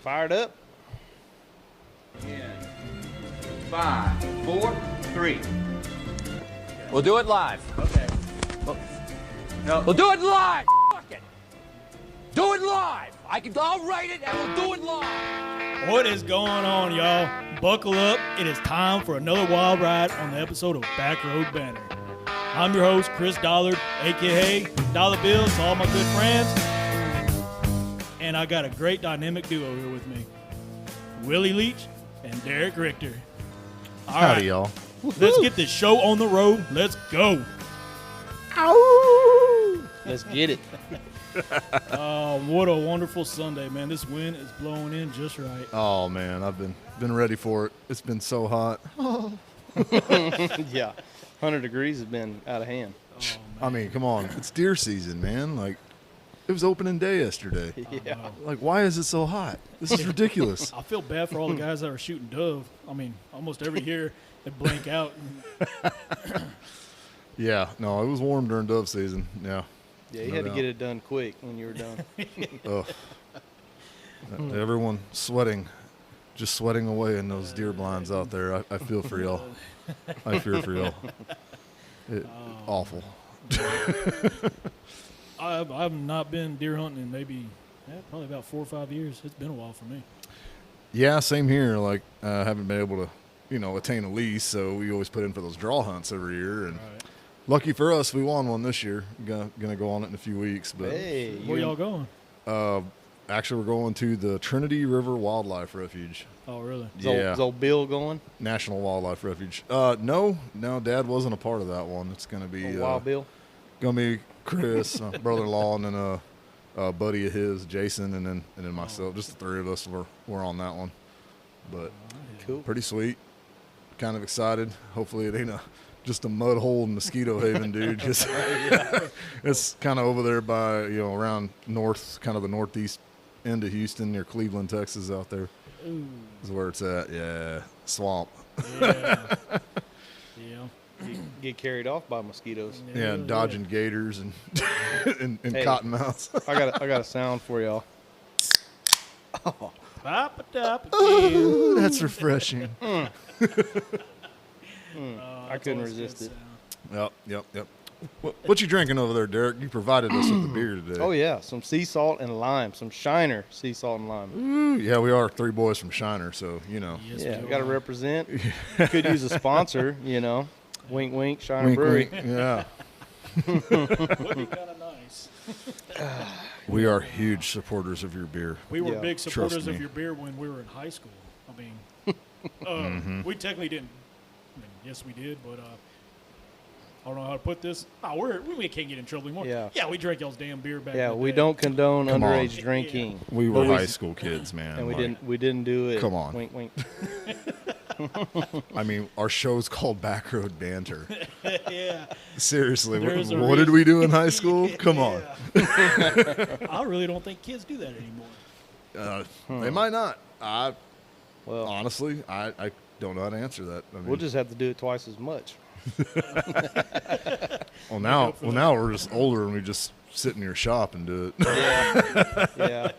Fired up. 10, 5, 4, 3. We'll do it live. Okay. No. We'll do it live. Fuck it. Do it live. I'll write it and we'll do it live. What is going on, y'all? Buckle up. It is time for another wild ride on the episode of Back Road Banter. I'm your host, Chris Dollard, a.k.a. Dollar Bill to all my good friends. And I got a great dynamic duo here with me. Willie Leach and Derek Richter. All Howdy, right, y'all. let's get this show on the road. Let's go. Let's get it. Oh, what a wonderful Sunday, man. This wind is blowing in just right. Oh man, I've been ready for it. It's been so hot. Yeah. 100 degrees has been out of hand. I mean, come on, it's deer season, man. Like, it was opening day yesterday. Yeah. Like, why is it so hot? This is ridiculous. I feel bad for all the guys that are shooting dove. I mean, almost every year they blank out. Yeah, no, it was warm during dove season. Yeah. Yeah, you No had to doubt. get it done quick when you were done. Ugh. Everyone sweating, just sweating away in those deer blinds out there. I feel for y'all. I fear for y'all. Awful. I've not been deer hunting in maybe probably about 4 or 5 years. It's been a while for me. Yeah, same here. Like, I haven't been able to, attain a lease, so we always put in for those draw hunts every year. And Right. lucky for us, we won one this year. Gonna go on it in a few weeks. But Hey, Where y'all going? actually, we're going to the Trinity River Wildlife Refuge, Oh, really? Is old Bill going? National Wildlife Refuge. No, Dad wasn't a part of that one. It's gonna be Wild Bill? gonna be Chris, my brother-in-law, and then a buddy of his, Jason, and then myself. Just the three of us were on that one. But Cool. pretty sweet. Kind of excited. Hopefully it ain't just a mud hole in Mosquito Haven, dude. 'Cause it's kind of over there by, around north, kind of the northeast end of Houston near Cleveland, Texas out there Ooh, is where it's at. Yeah, swamp. yeah. Yeah. Get carried off by mosquitoes. Yeah, dodging gators and and Hey. cottonmouths. I got a sound for y'all. Pop-a-dop-a-doo. That's refreshing. I That's couldn't always a resist good it. sound. Yep. What you drinking over there, Derek? You provided us with the beer today. Oh yeah, some sea salt and lime, some Shiner sea salt and lime. Ooh, yeah, we are three boys from Shiner, so Yes, Yeah, we got to are. represent. Could use a sponsor, Wink, wink, Shiner wink, Brewery. wink. Yeah, Would be kind of nice. we are huge supporters of your beer. We were Yeah. big supporters Trust of me. your beer when we were in high school. I mean, we technically didn't. I mean, yes, we did, but I don't know how to put this. We can't get in trouble anymore. Yeah. We drank y'all's damn beer back. Yeah, in the we day. don't condone Come on. underage drinking. We were But high school kids, man. and we Like, didn't do it. Come on. Wink, wink. I mean, our show's called Back Road Banter. Yeah, Seriously, There's a what did reason. we do in high school? Come on. I really don't think kids do that anymore. They might not. Well, Honestly, I don't know how to answer that. I mean, we'll just have to do it twice as much. now we're just older and we just sit in your shop and do it. Yeah.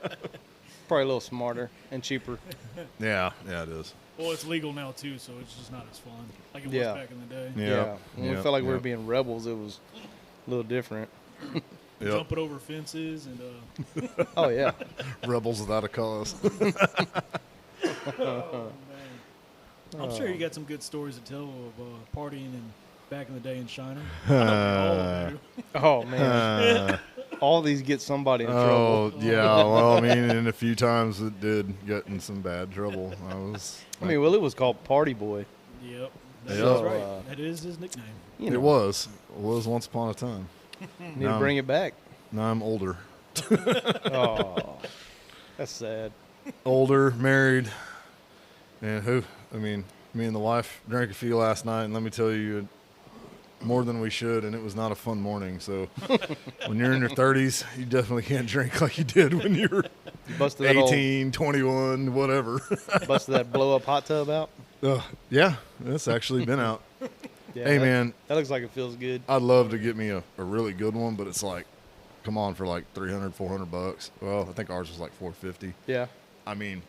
Probably a little smarter and cheaper. Yeah, it is. Well, it's legal now too, so it's just not as fun like it was Yeah. back in the day. Yeah. When we felt like we were being rebels, it was a little different. Jumping over fences and Oh, yeah. Rebels without a cause. I'm sure you got some good stories to tell of partying and back in the day in Shiner. I don't know. Oh, man. All these get somebody in trouble. Oh, yeah. Well, I mean, and a few times it did get in some bad trouble. I mean, Willie was called Party Boy. Yep, that's Yeah. right. That is his nickname. You know, it was once upon a time. Need to bring it back. Now I'm older. Oh, that's sad. Older, married, and me and the wife drank a few last night, and let me tell you, more than we should, and it was not a fun morning. So when you're in your 30s, you definitely can't drink like you did when you were You busted that 18, 21, whatever. busted that blow up hot tub out. Yeah, that's actually been out. Yeah, Hey, that- man, that looks like it feels good. I'd love to get me a really good one, but it's like, come on, for like $300, $400. Well, I think ours was like $450. Yeah, I mean,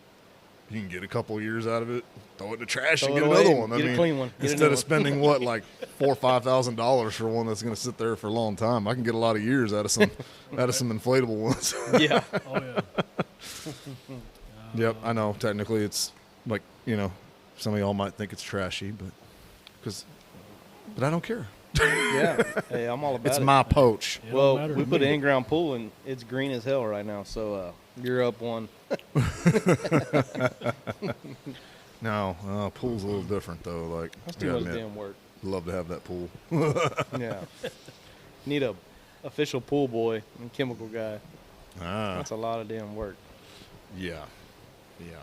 you can get a couple years out of it, throw it in the trash, Throw and it get away another and one. get a clean one. Get a Instead new of one. spending what, like $4,000 or $5,000 for one that's going to sit there for a long time, I can get a lot of years out of some inflatable ones. Yeah. Oh yeah. Yep, I know. Technically, it's like, some of y'all might think it's trashy, but I don't care. Yeah. Hey, I'm all about It's it. my poach. It don't Well, matter we to put me. an in-ground pool, and it's green as hell right now. So you're up one. No, pool's a little different though. Like, That's I too gotta much admit, damn work. love to have that pool. Yeah. Need a official pool boy and chemical guy. Ah, That's a lot of damn work. yeah. Yeah,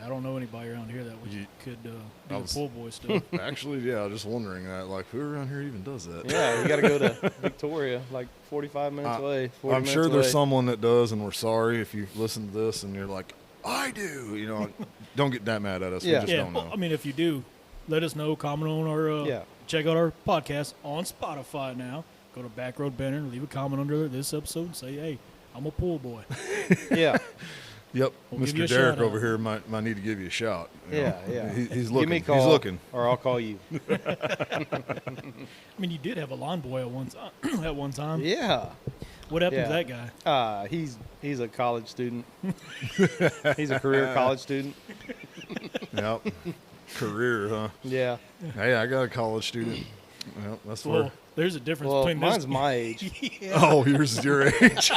I don't know anybody around here that You- could do I the was- pool boy stuff. Actually, yeah, just wondering that. Like, who around here even does that? Yeah, you got to go to Victoria, like 45 minutes away. 40 I'm minutes sure there's away. someone that does, and we're sorry if you listen to this and you're like, I do. Don't get that mad at us. Yeah. We just Yeah, don't well, know. I mean, if you do, let us know. Comment on our. Yeah. Check out our podcast on Spotify now. Go to Back Road Banner and leave a comment under this episode and say, "Hey, I'm a pool boy." Yeah. Yep, We'll give you Mr. a Derek shout-out. over here might need to give you a shout. you know. Yeah, yeah. He's looking. Give me a call, He's looking. or I'll call you. I mean, you did have a lawn boy at one time. At one time. Yeah. What happened to Yeah. that guy? He's a college student. He's a career college student. Yep. Career, huh? Yeah. Hey, I got a college student. Well, that's Well, where. there's a difference Well, between mine's this. my age. Oh, yours is your age.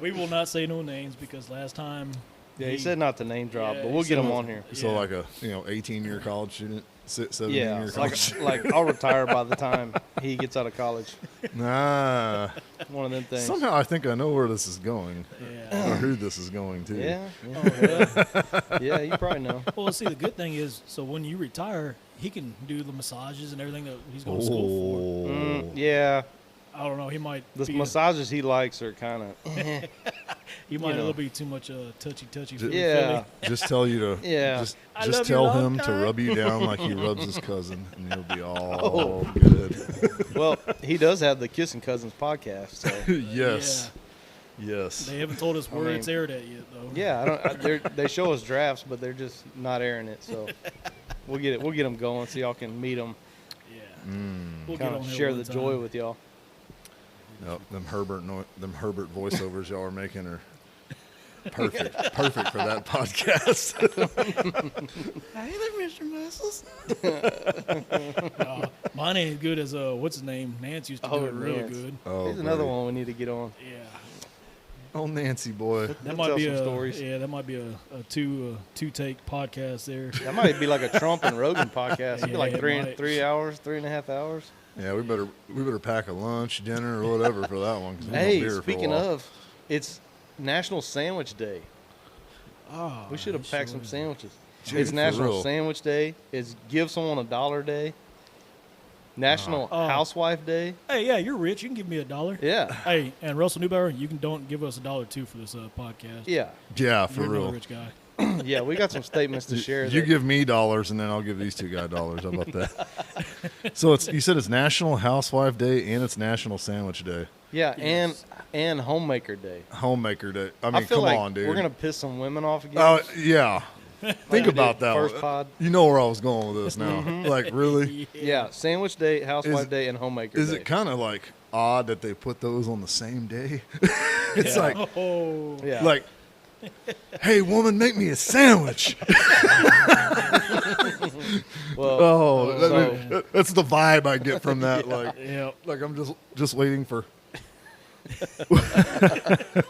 We will not say no names because last time. Yeah, he said not to name drop, Yeah, but he we'll get said him it on was- here. So Yeah. like a 18-year college student, 17-year Yeah, it's college. like I'll retire by the time he gets out of college. Nah. One of them things. Somehow I think I know where this is going, Yeah. or who this is going to. Yeah. Oh, yeah. Yeah, you probably know. Well, see, the good thing is, so when you retire, he can do the massages and everything that he's going to school for. Oh. Yeah, I don't know. He might. the be massages he likes are kind of. he might a know. little be too much touchy. Yeah. Just tell you to. Yeah. Just, I just love your tell long him to time. rub you down like he rubs his cousin, and you'll be all Oh. good. Well, he does have the Kissing Cousins podcast. So Yes. Yes. They haven't told us where mean- it's aired at yet, though. yeah, they show us drafts, but they're just not airing it. So we'll get it. We'll get them going so y'all can meet them. Yeah. Mm. We'll get Kind on of here share one the time. joy with y'all. Yep, them Herbert voiceovers y'all are making are perfect. Perfect for that podcast. Hey there, Mr. Muscles. Mine ain't as good as what's his name? Nance used to do Oh, it really Nance. good. Oh, Here's another buddy. one we need to get on. Yeah. Oh, Nancy boy. That He'll might tell be some a stories. yeah. That might be a two take podcast there. That might be like a Trump and Rogan podcast. It'd be Yeah, like it might. 3 hours, 3.5 hours. Yeah, we better pack a lunch, dinner, or whatever for that one. 'cause we won't Hey, be here for a speaking while. of, it's National Sandwich Day. Oh, We should have packed some sandwiches. Dude, It's for National real. Sandwich Day. It's Give Someone $1 Day. National Oh. Housewife Day. Hey, yeah, you're rich. You can give me $1. Yeah. Hey, and Russell Newbauer, you can don't give us $1 too for this podcast. Yeah. Yeah, for You're another real. rich guy. Yeah, we got some statements to share. You that- give me dollars, and then I'll give these two guys dollars. How about that? So you said it's National Housewife Day and it's National Sandwich Day, Yeah, Yes. and Homemaker Day. Homemaker Day. I I mean, feel come like on, dude. we're gonna piss some women off again. Oh yeah. Like Think we about did that. first one. pod. You know where I was going with this now. Like, really? Yeah, Sandwich Day, Housewife Is- Day, and Homemaker Is Day. it kind of like odd that they put those on the same day? It's like, Oh, Yeah. like, hey, woman, make me a sandwich. Well, Oh, so- that's the vibe I get from that. yeah. Like I'm just waiting for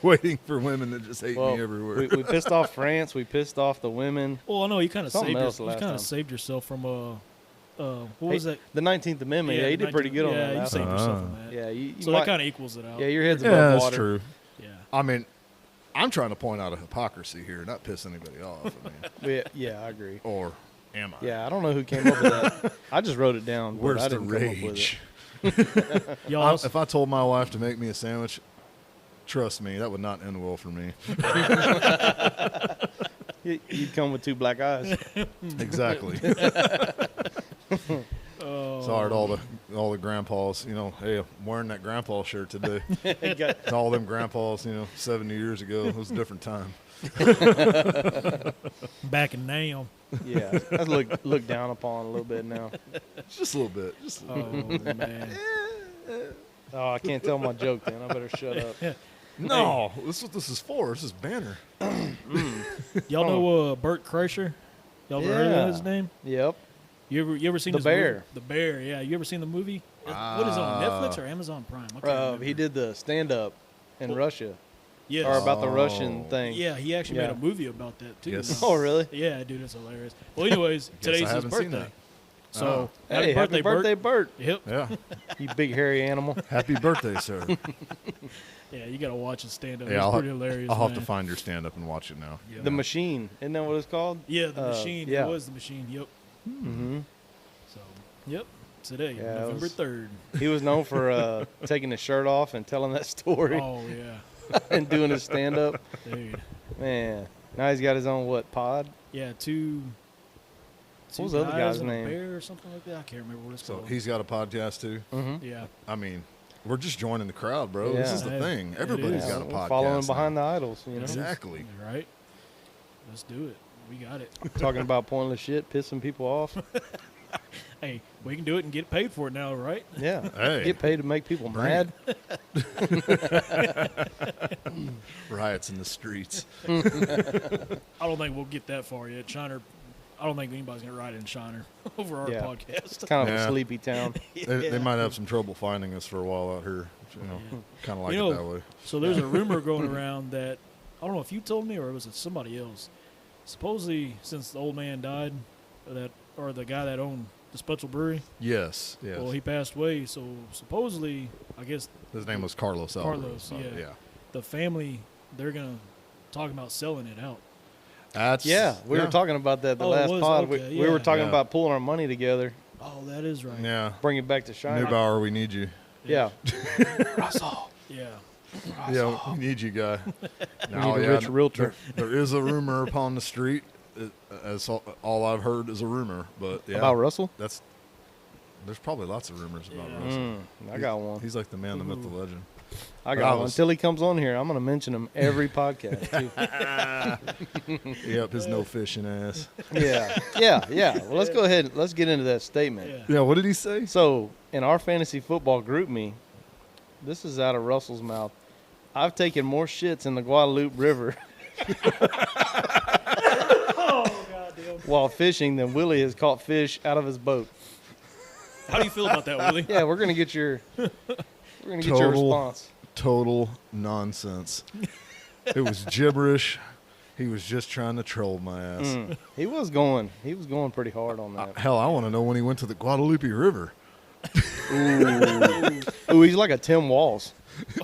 waiting for women to just hate well, me everywhere. we pissed off France. We pissed off the women. Well, I know you kind of Something saved else the you last kind time. of saved yourself from what was that? The 19th Amendment. Yeah, you the did pretty good on 19 that. Yeah, you last saved time. yourself from that. Yeah, you So might, that kind of equals it out. yeah, your head's above yeah, that's water. true. Yeah. I mean, I'm trying to point out a hypocrisy here, not piss anybody off. I mean, Yeah, I agree. or am I? Yeah, I don't know who came up with that. I just wrote it down. But Where's I the didn't come up with rage? Y'all, If I told my wife to make me a sandwich, trust me, that would not end well for me. it. You'd come with 2 black eyes. Exactly. oh, Sorry to all the all the grandpas, hey, I'm wearing that grandpa shirt today. It got- It's all them grandpas, 70 years ago. It was a different time. Back in now. yeah, that's looked down upon a little bit now. Just a little bit. Just a little Oh man. Oh, I can't tell my joke then. I better shut up. No, this is what this is for. This is banner. Y'all know Bert Kreischer? Y'all ever heard Yeah. of his name? Yep. You ever seen The his Bear. movie? The Bear, yeah. You ever seen the movie? What is it on Netflix or Amazon Prime? I can't remember. He did the stand up in Russia Yes. or about the Oh. Russian thing. Yeah, he actually made Yeah. a movie about that too. Yes. Oh, really? Yeah, dude, it's hilarious. Well, anyways, today's his haven't seen birthday. that. So Hey, happy birthday, Bert. Yep. Yeah. You big hairy animal. Happy birthday, sir. Yeah, you gotta watch his stand up. Yeah, It's I'll, pretty hilarious. I'll have man. to find your stand up and watch it now. Yeah. The Machine. Isn't that what it's called? Yeah, the machine. yeah. It was the machine. Yep. Mm-hmm. So, yep. Today, Yeah, it November was- 3rd. He was known for taking his shirt off and telling that story Oh yeah, and doing his stand up. dude. Man, now he's got his own pod? Yeah, two What was the other guy's and a name? bear or something like that. I can't remember what it's So called. he's got a podcast too. Mm-hmm. Yeah. I mean, we're just joining the crowd, bro. This Yeah. is the Yeah, thing. it Everybody's is. got a we're podcast. following behind now. the idols, you know. Exactly. Right. Let's do it. We got it. Talking about pointless shit, pissing people off. Hey, we can do it and get paid for it now, right? Yeah. Hey. Get paid to make people Bring mad. Riots in the streets. I don't think we'll get that far yet. Shiner, I don't think anybody's gonna ride in Shiner over our Yeah. podcast. It's kind of Yeah. a sleepy town. They might have some trouble finding us for a while out here. Kind of like You it that know, way. So there's a rumor going around that I don't know if you told me or was it somebody else. Supposedly, since the old man died, or the guy that owned the Spetzel Brewery, Yes. Yes. well, he passed away. So supposedly, I guess His name was Carlos Alvarez. Carlos, so, yeah. yeah. the family they're gonna talk about selling it out. That's Yeah, we were talking about that the Oh, it last was? pod. Okay, We were yeah. talking Yeah. about pulling our money together, Oh, that is right. Yeah. bring it back to Shiner. Neubauer, we need you. Yeah. Yeah. Yeah, we need you, guy. We need a rich realtor. There is a rumor upon the street. As all I've heard is a rumor, but yeah, About Russell? there's probably lots of rumors about Yeah. Russell. I got one. He's like the man, the myth, the legend. I I got one. was- Until he comes on here, I'm going to mention him every podcast, too. Yep, his no fishing ass. Yeah. Yeah. Well, let's go ahead. Let's get into that statement. Yeah. Yeah, what did he say? So, in our fantasy football group me, this is out of Russell's mouth. I've taken more shits in the Guadalupe River while fishing than Willie has caught fish out of his boat. How do you feel about that, Willie? Yeah, we're gonna get your response. Total nonsense. It was gibberish. He was just trying to troll my ass. He was going pretty hard on that. Hell, I want to know when he went to the Guadalupe River. Ooh, he's like a Tim Walls,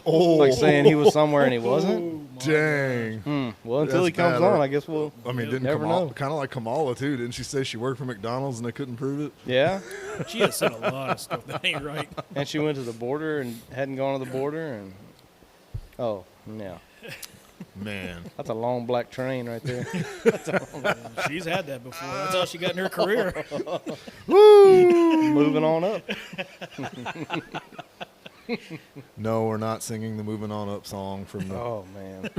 Oh, like saying he was somewhere and he wasn't. Oh, my dang. Well, until he That's comes bad, on, right? I guess we'll. I mean, didn't never Kamala, know. kind of like Kamala too? Didn't she say she worked for McDonald's and they couldn't prove it? Yeah, God. She has said a lot of stuff that ain't right. and she went to the border and hadn't gone to the border, and oh, yeah, Man, that's a long black train right there. She's had that before. That's how she got in her career. Moving on up. no, we're not singing the "Moving On Up" song from the Oh man,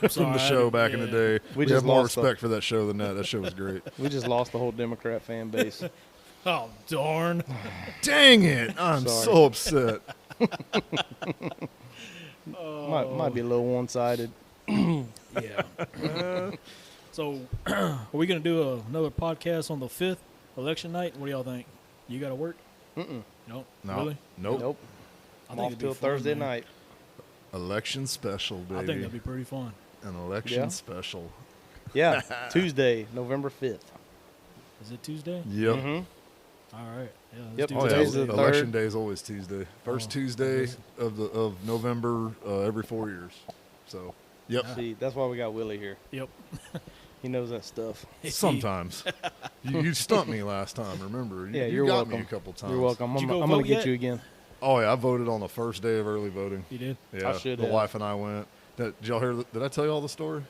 from Sorry, the I show had- back in the yeah. day. We We just have more lost the- respect for that show than that. That show was great. we just lost the whole Democrat fan base. Oh, darn. Dang it! I'm Sorry. so upset. Might be a little one-sided. Yeah. So, are we going to do another podcast on the 5th, election night? What do y'all think? You got to work? No. No, Really? nope. Nope. I I'm think off it'd be till fun, Thursday man. night. Election special, I think baby. that'd be pretty fun. An election Yeah. special. Yeah, Tuesday, November 5th. Is it Tuesday? Yep. Mm-hmm. All right. Yeah, let's Yep. do Oh yeah, Today's Tuesday. the election third. day is always Tuesday. First Oh, Tuesday that of November every 4 years. So, yep. See, that's why we got Willie here. Yep. He knows that stuff. Sometimes you stumped me last time. Remember? Yeah, you you're got welcome. me a couple times. You're welcome. Did you go I'm gonna vote get yet? you again. Oh yeah, I voted on the first day of early voting. You did? Yeah, should the have. wife and I went. Did y'all hear? Did I tell y'all the story?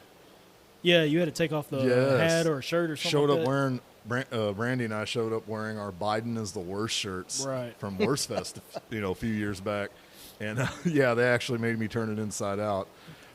Yeah, you had to take off the Yes. hat or shirt or something Showed like up that. wearing Brandy and I showed up wearing our Biden is the worst shirts Right. from Worst Fest, a few years back. And yeah, they actually made me turn it inside out.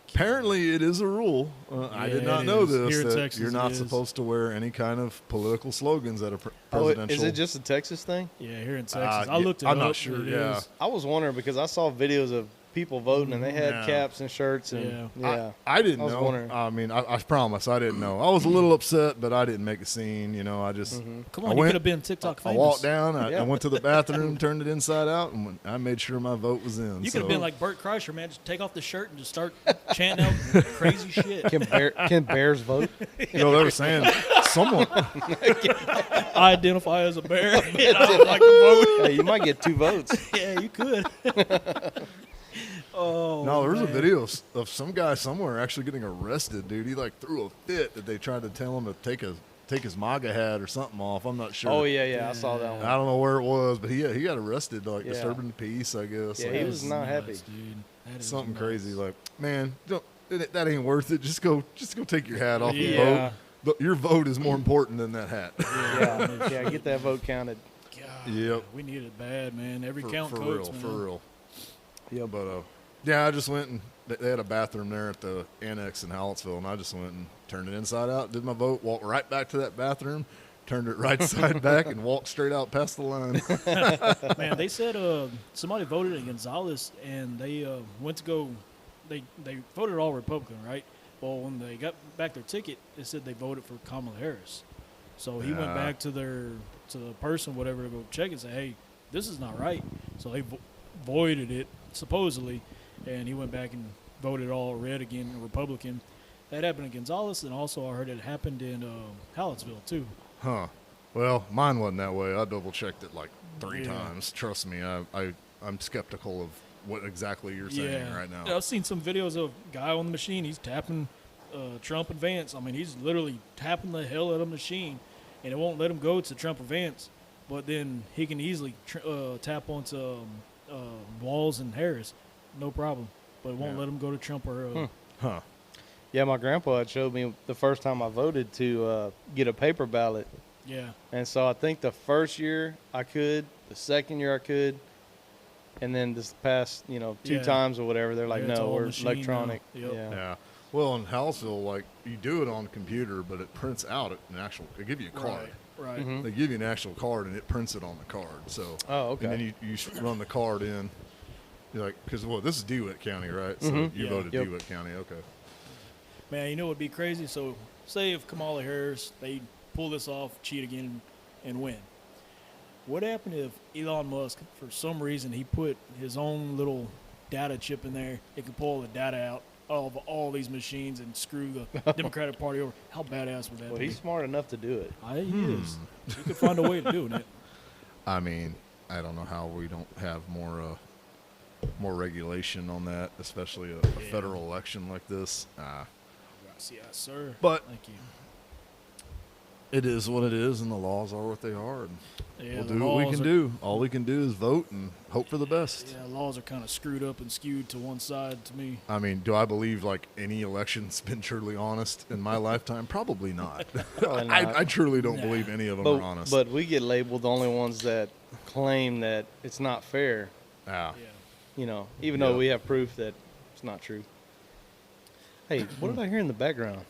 Apparently, it is a rule. I did Yeah, not it know is. this, Here in that Texas, you're it not is. supposed to wear any kind of political slogans at a Oh, presidential. is it just a Texas thing? Yeah, here in Texas. I yeah, looked it I'm up. not sure, It yeah. is. I was wondering because I saw videos of people voting and they had Yeah. caps and shirts and yeah. I didn't I was know. wondering. I mean, I promise I didn't know. I was a little upset, but I didn't make a scene. I just Come I on, you went- could have been TikTok I famous. walked down. I Yeah. went to the bathroom, turned it inside out, and I made sure my vote was in. You so. could have been like Bert Kreischer, man. Just take off the shirt and just start chanting out crazy shit. Can Bears vote? they were saying someone. I identify as a bear. And I would like to vote. Hey, you might get 2 votes. Yeah, you could. Oh, No, there was a man. video of some guy somewhere actually getting arrested, dude. He threw a fit that they tried to tell him to take his MAGA hat or something off. I'm not sure. Oh yeah, I saw that one. I don't know where it was, but he got arrested, like Yeah. disturbing the peace, I guess. Yeah, Like, he was not happy. Nuts, dude. That is something nuts. crazy. Like, man, that ain't worth it. Just go take your hat off and Yeah. vote. Your vote is more important than that hat. Yeah, get that vote counted. God, Yep. we need it bad, man. Every for count for counts, real, man. for real. Yeah, But yeah, I just went and they had a bathroom there at the annex in Hallettsville, and I just went and turned it inside out, did my vote, walked right back to that bathroom, turned it right side back, and walked straight out past the line. Man, they said somebody voted in Gonzales, and they went to go. They voted all Republican, right? Well, when they got back their ticket, they said they voted for Kamala Harris. So he went back to the person, whatever, to go check and say, hey, this is not right. So they voided it supposedly, and he went back and voted all red again, Republican. That happened in Gonzales, and also I heard it happened in Hallettsville too. Huh. Well, mine wasn't that way. I double checked it like 3 Yeah. times. Trust me, I'm skeptical of what exactly you're saying right now. Yeah, I've seen some videos of a guy on the machine. He's tapping Trump and Vance. I mean, he's literally tapping the hell out of the machine, and it won't let him go to Trump or Vance. But then he can easily tap onto Walls and Harris, no problem. But it won't Yeah. let him go to Trump or. Huh. Yeah, my grandpa had showed me the first time I voted to get a paper ballot. Yeah. And so I think the first year I could, the second year I could, and then this past, 2 Yeah. times or whatever, they're like, Yeah, it's no, all we're machine now. electronic. Yep. Yeah. Yeah. Well, in Hallettsville, like you do it on the computer, but it prints out an actual. They give you a card. Right. Mhm. They give you an actual card, and it prints it on the card. So. Oh, okay. And then you run the card in. You're like, because this is DeWitt County, right? So Mhm. you Yeah. voted Yep. DeWitt County. Okay. Man, you know what would be crazy? So, say if Kamala Harris, they pull this off, cheat again, and win. What happened if Elon Musk, for some reason, he put his own little data chip in there? It could pull the data out of all these machines and screw the Democratic Party over. How badass would that Well, be? he's smart enough to do it. He is. You could find a way to do it. I mean, I don't know how we don't have more regulation on that, especially a federal election like this. Yes, sir. But- Thank you. It is what it is, and the laws are what they are. And Yeah, we'll the do what we laws can are- do. All we can do is vote and hope for the best. Yeah, laws are kind of screwed up and skewed to one side to me. I mean, do I believe like any election's been truly honest in my lifetime? Probably not. Probably not. I truly don't Nah. believe any of them But, are honest. but we get labeled the only ones that claim that it's not fair, yeah. Yeah. even Yeah. though we have proof that it's not true. Hey, what did I hear in the background?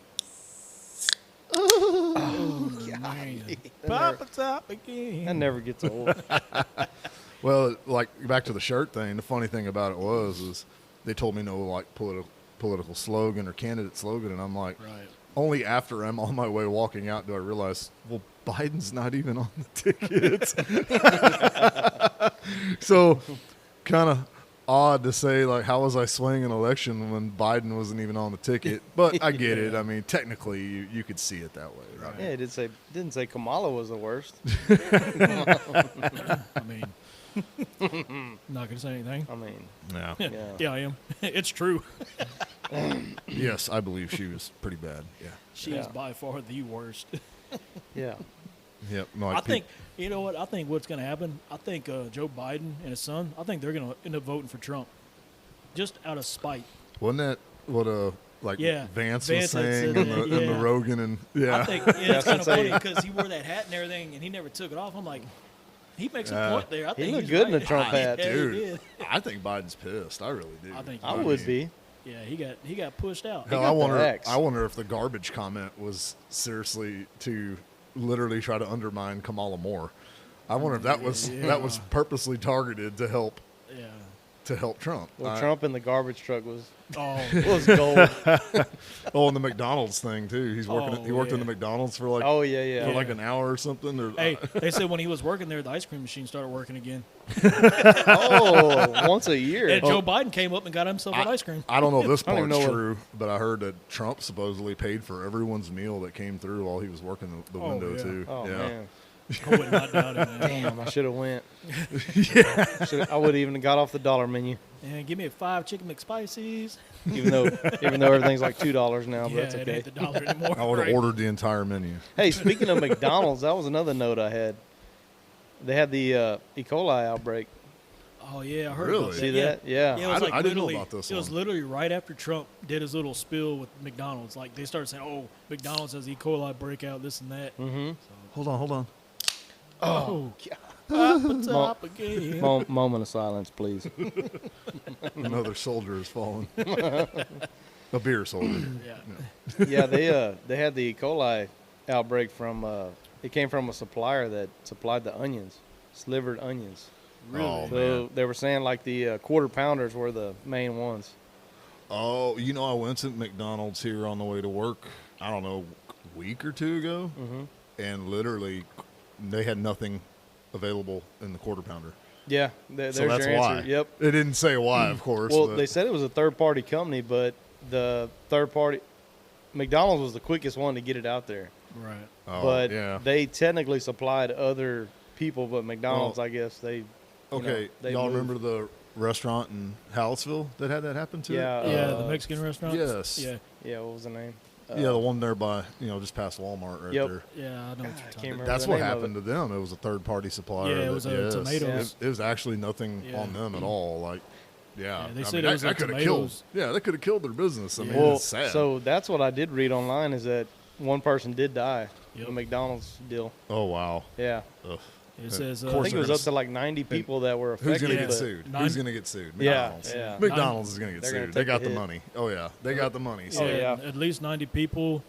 Man. Papa top again. That never gets old. Well, like back to the shirt thing. The funny thing about it is they told me no like political slogan or candidate slogan, and I'm like, Right. only after I'm on my way walking out do I realize, well, Biden's not even on the tickets. So, kind of odd to say like, how was I swaying an election when Biden wasn't even on the ticket? But I get it. I mean, technically, you could see it that way. Right? Yeah, it didn't say Kamala was the worst. I mean, not gonna say anything. I mean, Yeah. yeah. Yeah, I am. It's true. Yes, I believe she was pretty bad. Yeah. She is Yeah. by far the worst. Yeah. Yep. No, like I think, you know what? I think what's going to happen, I think Joe Biden and his son, I think they're going to end up voting for Trump. Just out of spite. wasn't that what like Yeah, Vance Vance was had saying said in that, the yeah. Rogan and I think it's That's kind of funny insane. because he wore that hat and everything, and he never took it off. I'm like, he makes a Yeah. point there. I think looked he's good in right. the Trump hat. Yeah, he dude. did. I think Biden's pissed. I really do. I think I he would is. be. Yeah, he got pushed out. Hell, got the X. I wonder if the garbage comment was seriously to literally try to undermine Kamala Moore. I wonder if that was purposely targeted to help Yeah. Trump. Well, Trump in the garbage truck was Oh, gold. Oh, and the McDonald's thing too. He worked in yeah. the McDonald's for like Oh yeah. for like an hour or something. Or, hey, they said when he was working there, the ice cream machine started working again. Oh, once a year. And Joe Biden came up and got himself an ice cream. I don't know if this I don't even part's know what- true, but I heard that Trump supposedly paid for everyone's meal that came through while he was working the Oh, window yeah. too. Oh yeah. man. I would not doubt it, man. Damn, I should have went. Yeah. I would have even got off the dollar menu, And give me 5 chicken McSpicy's. even though everything's like $2 now. But Yeah, that's it okay. ain't the dollar anymore. I would have right? ordered the entire menu. Hey, speaking of McDonald's, that was another note I had. They had the E. coli outbreak. Oh yeah, I heard Really? about that. See yeah. that? Yeah. Yeah, it was I like didn't know literally. about this It was one. literally right after Trump did his little spill with McDonald's. Like they started saying, "Oh, McDonald's has E. coli breakout, this and that." Mm-hmm. Hold on. Oh, up the top again. Moment of silence, please. Another soldier has fallen. A beer soldier. Yeah. Yeah, they had the E. coli outbreak from. It came from a supplier that supplied the onions, slivered onions. Really? Oh, So man. they were saying like the quarter pounders were the main ones. Oh, I went to McDonald's here on the way to work, I don't know, a week or two ago, and literally they had nothing available in the quarter pounder. Yeah, there's So that's your answer. why. Yep. It didn't say why, of course. Well, but they said it was a third-party company, but the third-party McDonald's was the quickest one to get it out there. Right. oh, But yeah. they technically supplied other people, but McDonald's, Well, I guess they. Okay, they y'all moved. remember the restaurant in Hallettsville that had that happen to? Yeah. Yeah, the Mexican restaurant. Yes. Yeah. Yeah, what was the name? Yeah, the one there by, just past Walmart right Yep. there. Yeah, I know what you're I talking can't about. remember That's the what name of happened to them. It was a third-party supplier. Yeah, it was, tomatoes. It was actually nothing Yeah. on them at all. Like, yeah. Yeah, they I said mean, it was like could have killed. tomatoes. Yeah, that could have killed their business. I mean, Well, it's sad. so that's what I did read online is that one person did die. Yep. The McDonald's deal. oh wow. Yeah. Ugh. It says, I course think it they're was gonna up to like 90 people that were Who's affected. gonna get but- sued? Nine- Who's gonna get sued? Yeah, McDonald's. yeah. McDonald's is gonna get They're gonna sued. They take got the the hit. money. Oh yeah, they got the money. So. Oh, yeah. At least 90 people,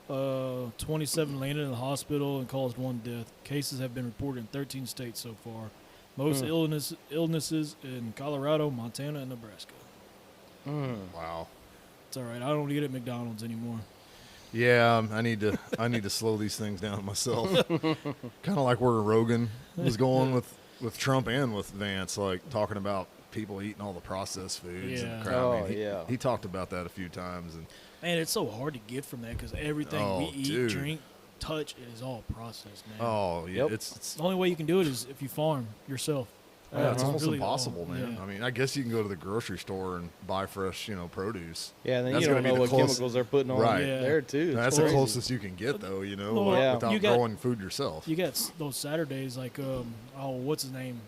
27 landed in the hospital and caused 1 death. Cases have been reported in 13 states so far. Most illnesses in Colorado, Montana, and Nebraska. Wow. It's all right. I don't eat at McDonald's anymore. Yeah, I need to slow these things down myself. Kind of like where Rogan was going with Trump and with Vance, like talking about people eating all the processed foods Yeah. and crap. Oh, he, yeah. he talked about that a few times, and Man, it's so hard to get from that because everything Oh, we eat, dude. drink, touch, it is all processed, man. oh yeah, Yep. it's The only way you can do it is if you farm yourself. yeah, it's That's almost really impossible, all- man. yeah. I mean, I guess you can go to the grocery store and buy fresh, produce. Yeah, and then That's you don't gonna be know the what closest- chemicals they're putting on Right. Yeah. there too. That's It's the crazy. closest you can get, though. Well, yeah. without you got- growing food yourself. You got those Saturdays like, what's his name?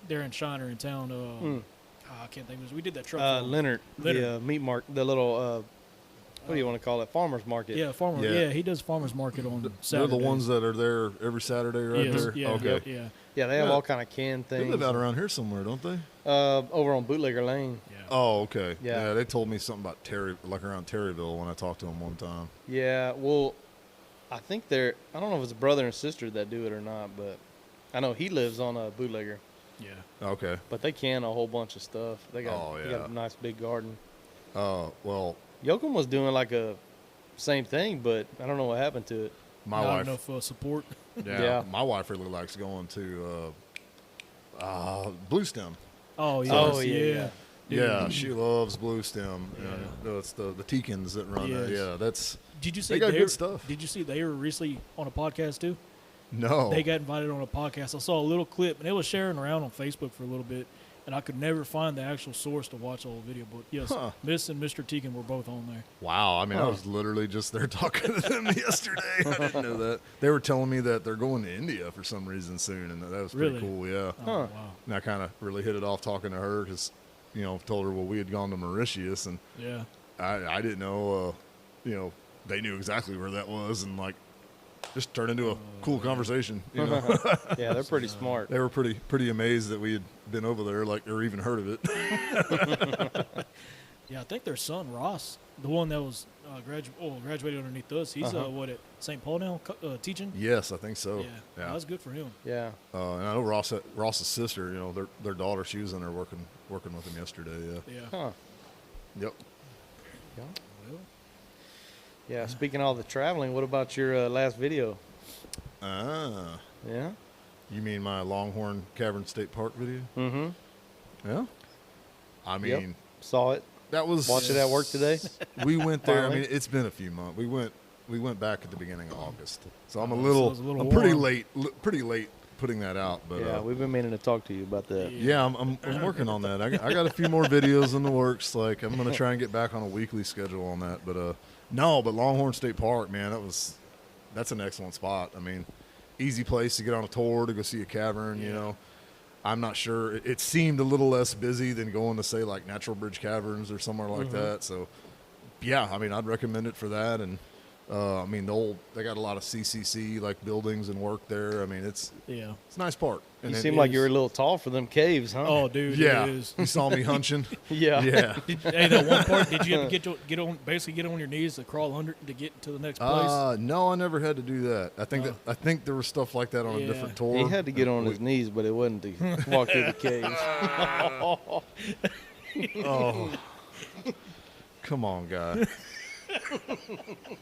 Darren Shiner in town. I can't think of his. We did that truck. for him. Leonard, Leonard. the meat market, the little, what do you want to call it? Farmer's market. Yeah, farmer. Yeah. Yeah. He does farmers market on They're Saturdays. the ones that are there every Saturday, right Yes, there. Yeah, Okay. Yeah. Yeah, they have Yeah. all kind of canned They things. live out around here somewhere, don't they? Over on Bootlegger Lane. Yeah. Oh, okay. Yeah. They told me something about like around Terryville when I talked to them one time. Yeah, well, I think they're, I don't know if it's a brother and sister that do it or not, but I know he lives on a Bootlegger. Yeah. Okay. But they can a whole bunch of stuff. They got, Oh, they yeah. got a nice big garden. Well, Yoakum was doing like a same thing, but I don't know what happened to it. my Not wife. enough support. Yeah. My wife really likes going to Blue Stem. Oh yes, Oh, yeah. yeah. Dude, Yeah, she loves Blue Stem. Yeah. No, it's the Teekins that run that. Yes. Yeah, that's Did you see they got they good were- stuff. Did you see they were recently on a podcast too? no. They got invited on a podcast. I saw a little clip, and it was sharing around on Facebook for a little bit, and I could never find the actual source to watch the whole video. But yes, Huh. Miss and Mr. Tegan were both on there. Wow, I mean, I was literally just there talking to them yesterday. I didn't know that. They were telling me that they're going to India for some reason soon, and that was pretty Really? cool. Yeah, Oh, Huh. wow. and I kind of really hit it off talking to her because, told her well we had gone to Mauritius, and Yeah. I didn't know, they knew exactly where that was, and like just turned into a cool conversation. You know, Yeah, they're pretty smart. they were pretty amazed that we had been over there, like, or even heard of it. Yeah, I think their son Ross, the one that was graduated underneath us, he's at St. Paul now teaching. Yes, I think so. Yeah, that was good for him. Yeah. And I know Ross's sister, their daughter, she was in there working with him yesterday. Yeah. Yeah. Huh. Yep. Yeah. Well, Yeah. Speaking of all the traveling, what about your last video? Ah, Yeah. you mean my Longhorn Cavern State Park video? Mm-hmm. Yeah. I mean, Saw it. that was Watch it at work today. We went there. I Finally. mean, it's been a few months. We went back at the beginning of August, so I'm Oh, a so little, it was a little I'm pretty warm. pretty late putting that out. But Yeah, we've been meaning to talk to you about that. yeah, I'm working on that. I got a few more videos in the works. Like, I'm gonna try and get back on a weekly schedule on that. But but Longhorn State Park, man, that's an excellent spot. I mean, easy place to get on a tour to go see a cavern. You know, I'm not sure. It seemed a little less busy than going to, say, like Natural Bridge Caverns or somewhere like that. So, yeah, I mean, I'd recommend it for that. And I mean, they got a lot of CCC like buildings and work there. I mean, it's yeah. a nice park. And You it- seem like you're a little tall for them caves, huh? Oh, dude. yeah, It is. you saw me hunching. yeah. Yeah. Hey, that one part, did you ever get on your knees to crawl under to get to the next place? No, I never had to do that. I think there was stuff like that on a Yeah. different tour. He had to get on his knees, but it wasn't to walk through the caves. Oh, come on, guy.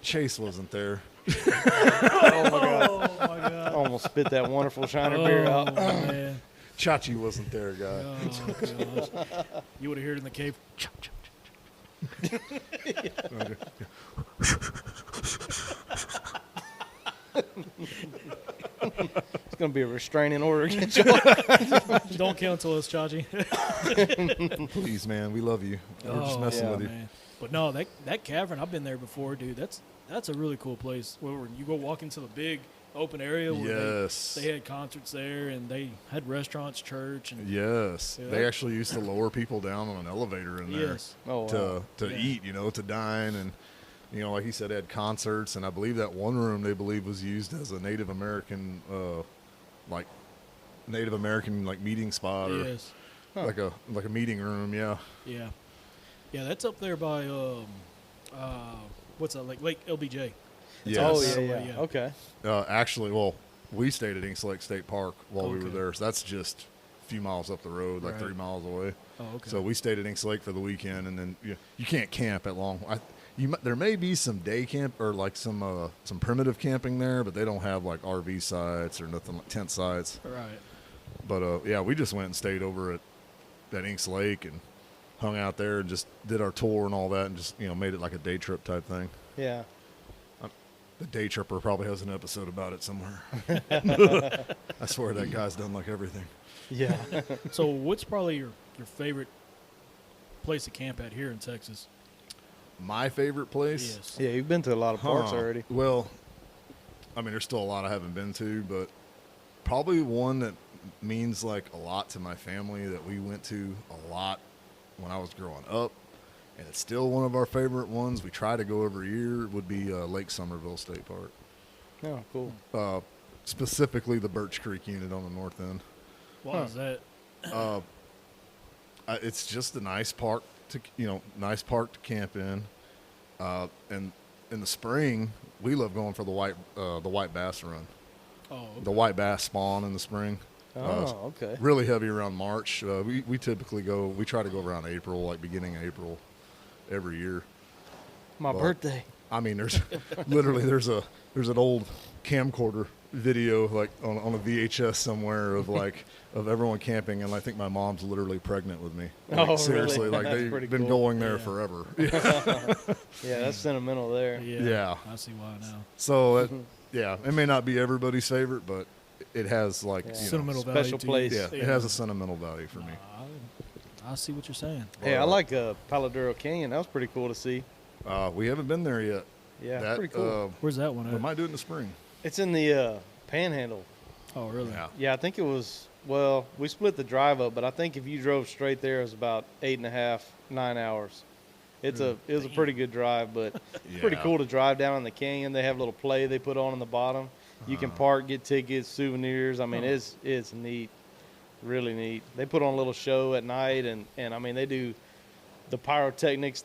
Chase wasn't there. Oh my god. Almost spit that wonderful Shiner beer Oh out. man. Chachi wasn't there, guy. Oh gosh. You would have heard it in the cave. Chop, chop, chop. It's going to be a restraining order against you. Don't cancel us, Chachi. Please, man, we love you. We're just messing yeah, with you. Man. But no, that cavern, I've been there before, dude. That's a really cool place where you go walk into the big open area where Yes. they had concerts there and they had restaurants, church, and Yes. Yeah. They actually used to lower people down on an elevator in there yes, Oh, wow. to Yeah. eat, to dine. And, like he said, they had concerts. And I believe that one room they believe was used as a Native American, meeting spot or yes, like a meeting room. Yeah. yeah. That's up there by what's that, like Lake LBJ? Yes. Oh, Yes. yeah. Yeah. Okay. Actually, well, we stayed at Inks Lake State Park while we were Okay. there. So that's just a few miles up the road, like Right. 3 miles away. Oh, okay. So we stayed at Inks Lake for the weekend, and then you can't camp at there may be some day camp or like some primitive camping there, but they don't have like RV sites or nothing like tent sites. right. But yeah, we just went and stayed over at Inks Lake and hung out there and just did our tour and all that, and just made it like a day trip type thing. Yeah. The Day Tripper probably has an episode about it somewhere. I swear that guy's done like everything. Yeah. So what's probably your favorite place to camp at here in Texas? My favorite place? Yes. Yeah, you've been to a lot of parks Huh. already. Well, I mean, there's still a lot I haven't been to, but probably one that means like a lot to my family that we went to a lot when I was growing up, and it's still one of our favorite ones. We try to go every year. Would be Lake Somerville State Park, Oh, cool. specifically the Birch Creek unit on the north end. Why is that? It's just a nice park to camp in. And in the spring, we love going for the white bass run. Oh, The white bass spawn in the spring. Oh, okay. Really heavy around March. We typically we try to go around April, like beginning of April, every year. My Well, birthday. I mean, there's literally there's an old camcorder video like on a VHS somewhere of everyone camping, and I think my mom's literally pregnant with me. Like, Oh, really? seriously, like That's they've pretty been cool. going there Yeah. forever. Yeah, that's sentimental there. yeah. Yeah. I see why now. So it may not be everybody's favorite, but it has like Yeah. Sentimental value Special to place. yeah, it has a sentimental value for me. I see what you're saying. Hey, I like Paladuro Canyon. That was pretty cool to see. We haven't been there yet. Yeah, That pretty cool. Where's that one we at? might do it in the spring. It's in the Panhandle. Oh, really? Yeah. Yeah, I think it was. Well, we split the drive up, but I think if you drove straight there, it was about 8.5, 9 hours. It was a pretty good drive, but it's pretty Yeah. cool to drive down in the canyon. They have a little play they put on in the bottom. You can park, get tickets, souvenirs. I mean, it's neat, really neat. They put on a little show at night, and I mean, they do the pyrotechnics,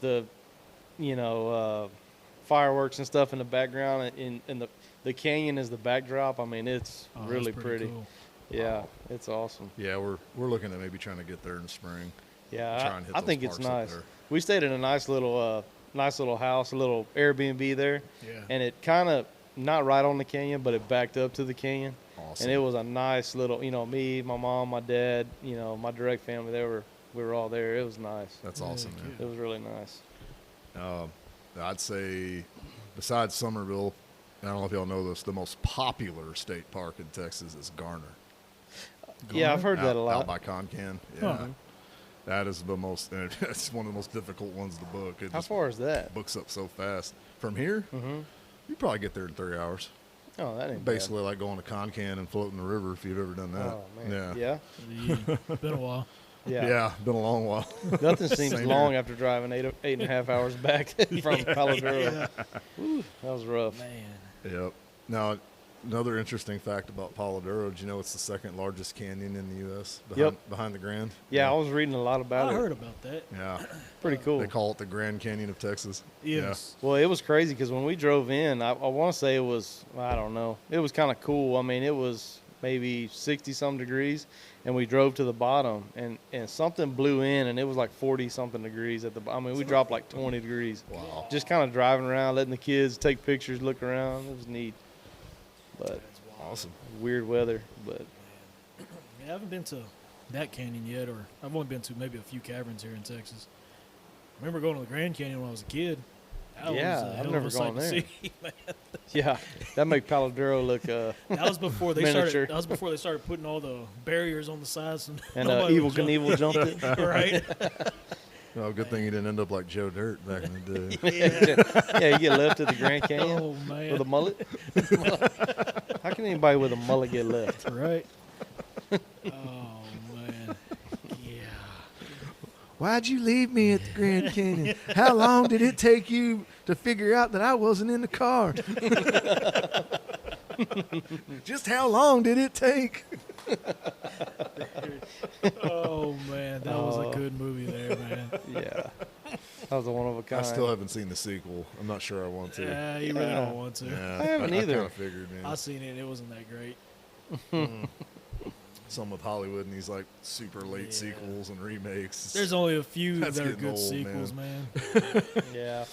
fireworks and stuff in the background, and the canyon is the backdrop. I mean, it's Oh, that's really pretty. Cool. Yeah, it's awesome. Yeah, we're looking at maybe trying to get there in the spring. Try Yeah, and hit I those think it's parks up nice. there. We stayed in a nice little house, a little Airbnb there, Yeah. and it kind of not right on the canyon, but it backed up to the canyon, Awesome. and it was a nice little, me, my mom, my dad, my direct family. We were all there. It was nice. That's awesome, man. It was really nice. I'd say, besides Somerville, I don't know if y'all know this, the most popular state park in Texas is Garner. Yeah, I've heard that a Out lot. by Concan. Yeah. That is the most, it's one of the most difficult ones to book. It How just far is that? books up so fast. From here, you probably get there in 3 hours. Oh, that ain't Basically like going to Concan and floating the river if you've ever done bad. that. Oh man. Yeah. Been a while. Yeah. Been a long while. Nothing seems Same long here. after driving eight and a half hours back from Palo Duro. Whew, that was rough. Man. Yep. Now, another interesting fact about Palo Duro, did you know it's the second largest canyon in the U.S. behind the Grand? Yeah, I was reading a lot about I it. heard about that. Yeah. Pretty cool. They call it the Grand Canyon of Texas. Yes. Well, it was crazy because when we drove in, I want to say it was, I don't know, it was kind of cool. I mean, it was maybe 60-some degrees, and we drove to the bottom, and something blew in, and it was like 40-something degrees at the bottom. I mean, we dropped like 20 degrees. Wow. Just kind of driving around, letting the kids take pictures, look around. It was neat. But Awesome. weird weather. But Yeah, I haven't been to that canyon yet, or I've only been to maybe a few caverns here in Texas. I remember going to the Grand Canyon when I was a kid. That Yeah, was a I've hell of never a sight gone to there. see, man. yeah, that make Palo Duro look That was before they Miniature. started. That was before they started putting all the barriers on the sides, and and nobody Evil would jump. Knievel jumped it. Right? Well, good thing you didn't end up like Joe Dirt back in the day. Yeah, you get left to the Grand Canyon Oh man. with a mullet. How can anybody with a mullet get left? Right. Oh man. Yeah. Why'd you leave me at the Grand Canyon? How long did it take you to figure out that I wasn't in the car? Just how long did it take? Oh man, that was a good movie there, man. Yeah, that was a one of a I kind. still haven't seen the sequel. I'm not sure I want to. Yeah, you really don't want to. Yeah, I haven't I either. kind of figured, man. I seen it. It wasn't that great. Some with Hollywood and these like super late Yeah. sequels and remakes. There's only a few That's that are getting good old, sequels, man. Yeah,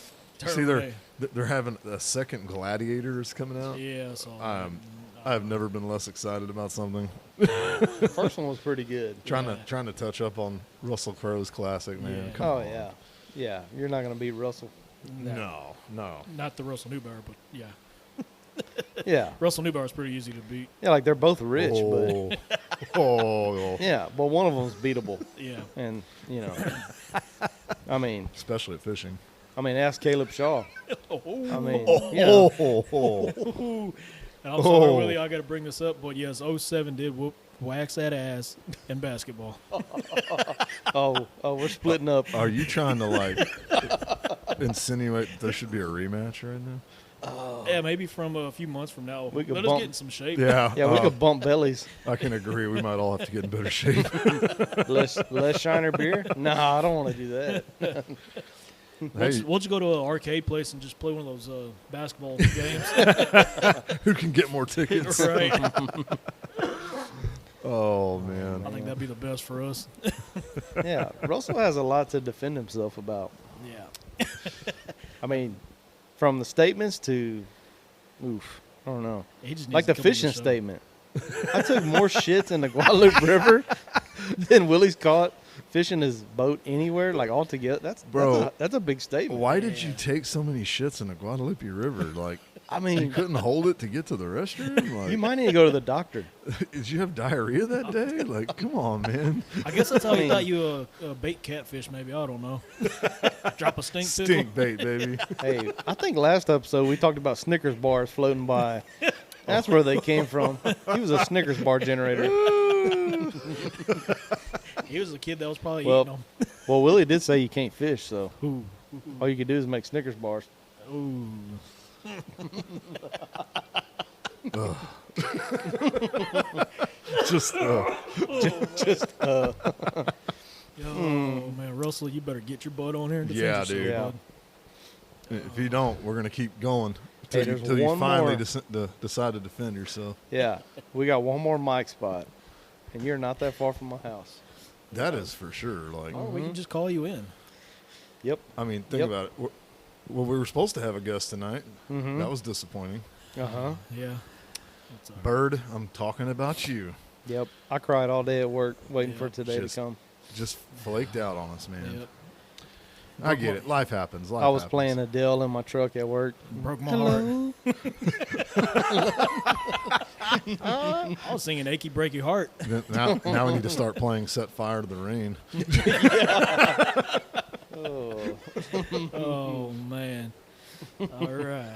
See, they're having a second Gladiators coming out. Yeah, so I've never been less excited about something. the first one was pretty good. Trying to touch up on Russell Crowe's classic, man. Yeah. Come Oh on. yeah. You're not gonna beat Russell. No. not the Russell Newbauer, but yeah, Yeah, Russell Newbauer's pretty easy to beat. yeah. Like they're both rich, but oh, yeah, but one of them's beatable, Yeah, and I mean, especially at fishing. ask Caleb Shaw. I mean, and I'm sorry, Willie, I got to bring this up, but yes, 07 did wax that ass in basketball. oh, we're splitting up. Are you trying to like insinuate that there should be a rematch right now? Yeah, maybe from a few months from now. We could Let us bump- get in some shape. Yeah, Yeah, we could bump bellies. I can agree. We might all have to get in better shape. Less Shiner beer? No, I don't want to do that. Hey, We'll just go to an arcade place and just play one of those basketball games. who can get more tickets? Right. Oh man. I think that'd be the best for us. Yeah, Russell has a lot to defend himself about. Yeah. I mean, from the statements to, oof, I don't know. He just needs Like to the come on fishing show. statement. I took more shits in the Guadalupe River than Willie's caught fishing his boat anywhere, like all together. Bro, that's a big statement. Why did you take so many shits in the Guadalupe River? Like, I you mean, couldn't hold it to get to the restroom? Like, you might need to go to the doctor. did you have diarrhea that day? Like, come on, man. I guess that's how I he mean- thought you bait catfish, maybe. I don't know. Drop a stink pickle. Stink bait, baby. Hey, I think last episode we talked about Snickers bars floating by. That's where they came from. He was a Snickers bar generator. He was a kid that was probably Well, eating them. Well, Willie did say you can't fish, so Ooh. All you could do is make Snickers bars. Ooh. Just Just Oh man, Russell, you better get your butt on here and defend Yeah, yourself, dude. Yeah. bud. if you don't, we're gonna keep going Hey, until there's you one finally more. decide to defend yourself. yeah. We got one more mic spot, and you're not that far from my house. That is for sure. Like, Or we can just call you in. Yep. I mean, think Yep. about it. Well, we were supposed to have a guest tonight. Mm-hmm. That was disappointing. Uh huh. Yeah. That's all right. Bird, I'm talking about you. Yep. I cried all day at work waiting for Yep. today Just- to come. Just flaked out on us, man. Yep. I get it. Life happens. Life I was happens. playing Adele in my truck at work. Broke my heart. I was singing "Achy Breaky Heart." Then- now we need to start playing "Set Fire to the Rain." Oh. Oh man. All right.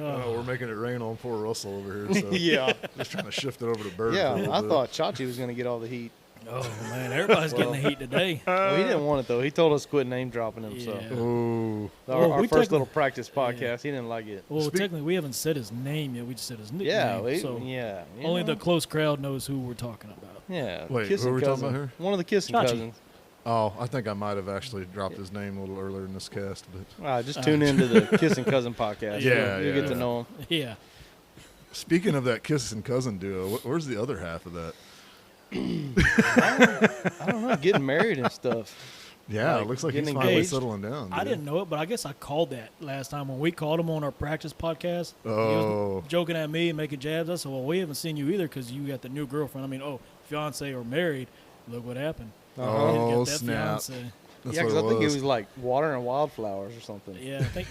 Oh, we're making it rain on poor Russell over here. So Yeah. just trying to shift it over to Bird. for a Yeah. little I bit. thought Chachi was going to get all the heat. Oh man, everybody's getting the heat today. Well, he didn't want it, though. He told us to quit name dropping him. So Yeah. Oh, our, Well, our we first techni- little practice podcast, he didn't like it. Well, Speak- technically, we haven't said his name yet. We just said his nickname. Yeah. so yeah. you only know? the close crowd knows who we're talking about. Yeah. Wait, kissing who are we talking cousin. about here? One of the kissing Chachi. cousins. oh, I think I might have actually dropped his name a little earlier in this cast, but Just tune into the Kissing Cousin podcast. Yeah, You get yeah. to know him. Yeah. speaking of that kissing cousin duo, where's the other half of that? I don't know, getting married and stuff. Yeah, Like, it looks like he's getting finally engaged. settling down. I dude. didn't know it, but I guess I called that last time when we called him on our practice podcast. He was Oh, joking at me and making jabs. I said, "Well, we haven't seen you either because you got the new girlfriend. I mean, fiance or married. Look what happened. Uh-huh. You oh got that snap! fiance. That's Yeah, what because I think he was. was like watering wildflowers or something. Yeah, I think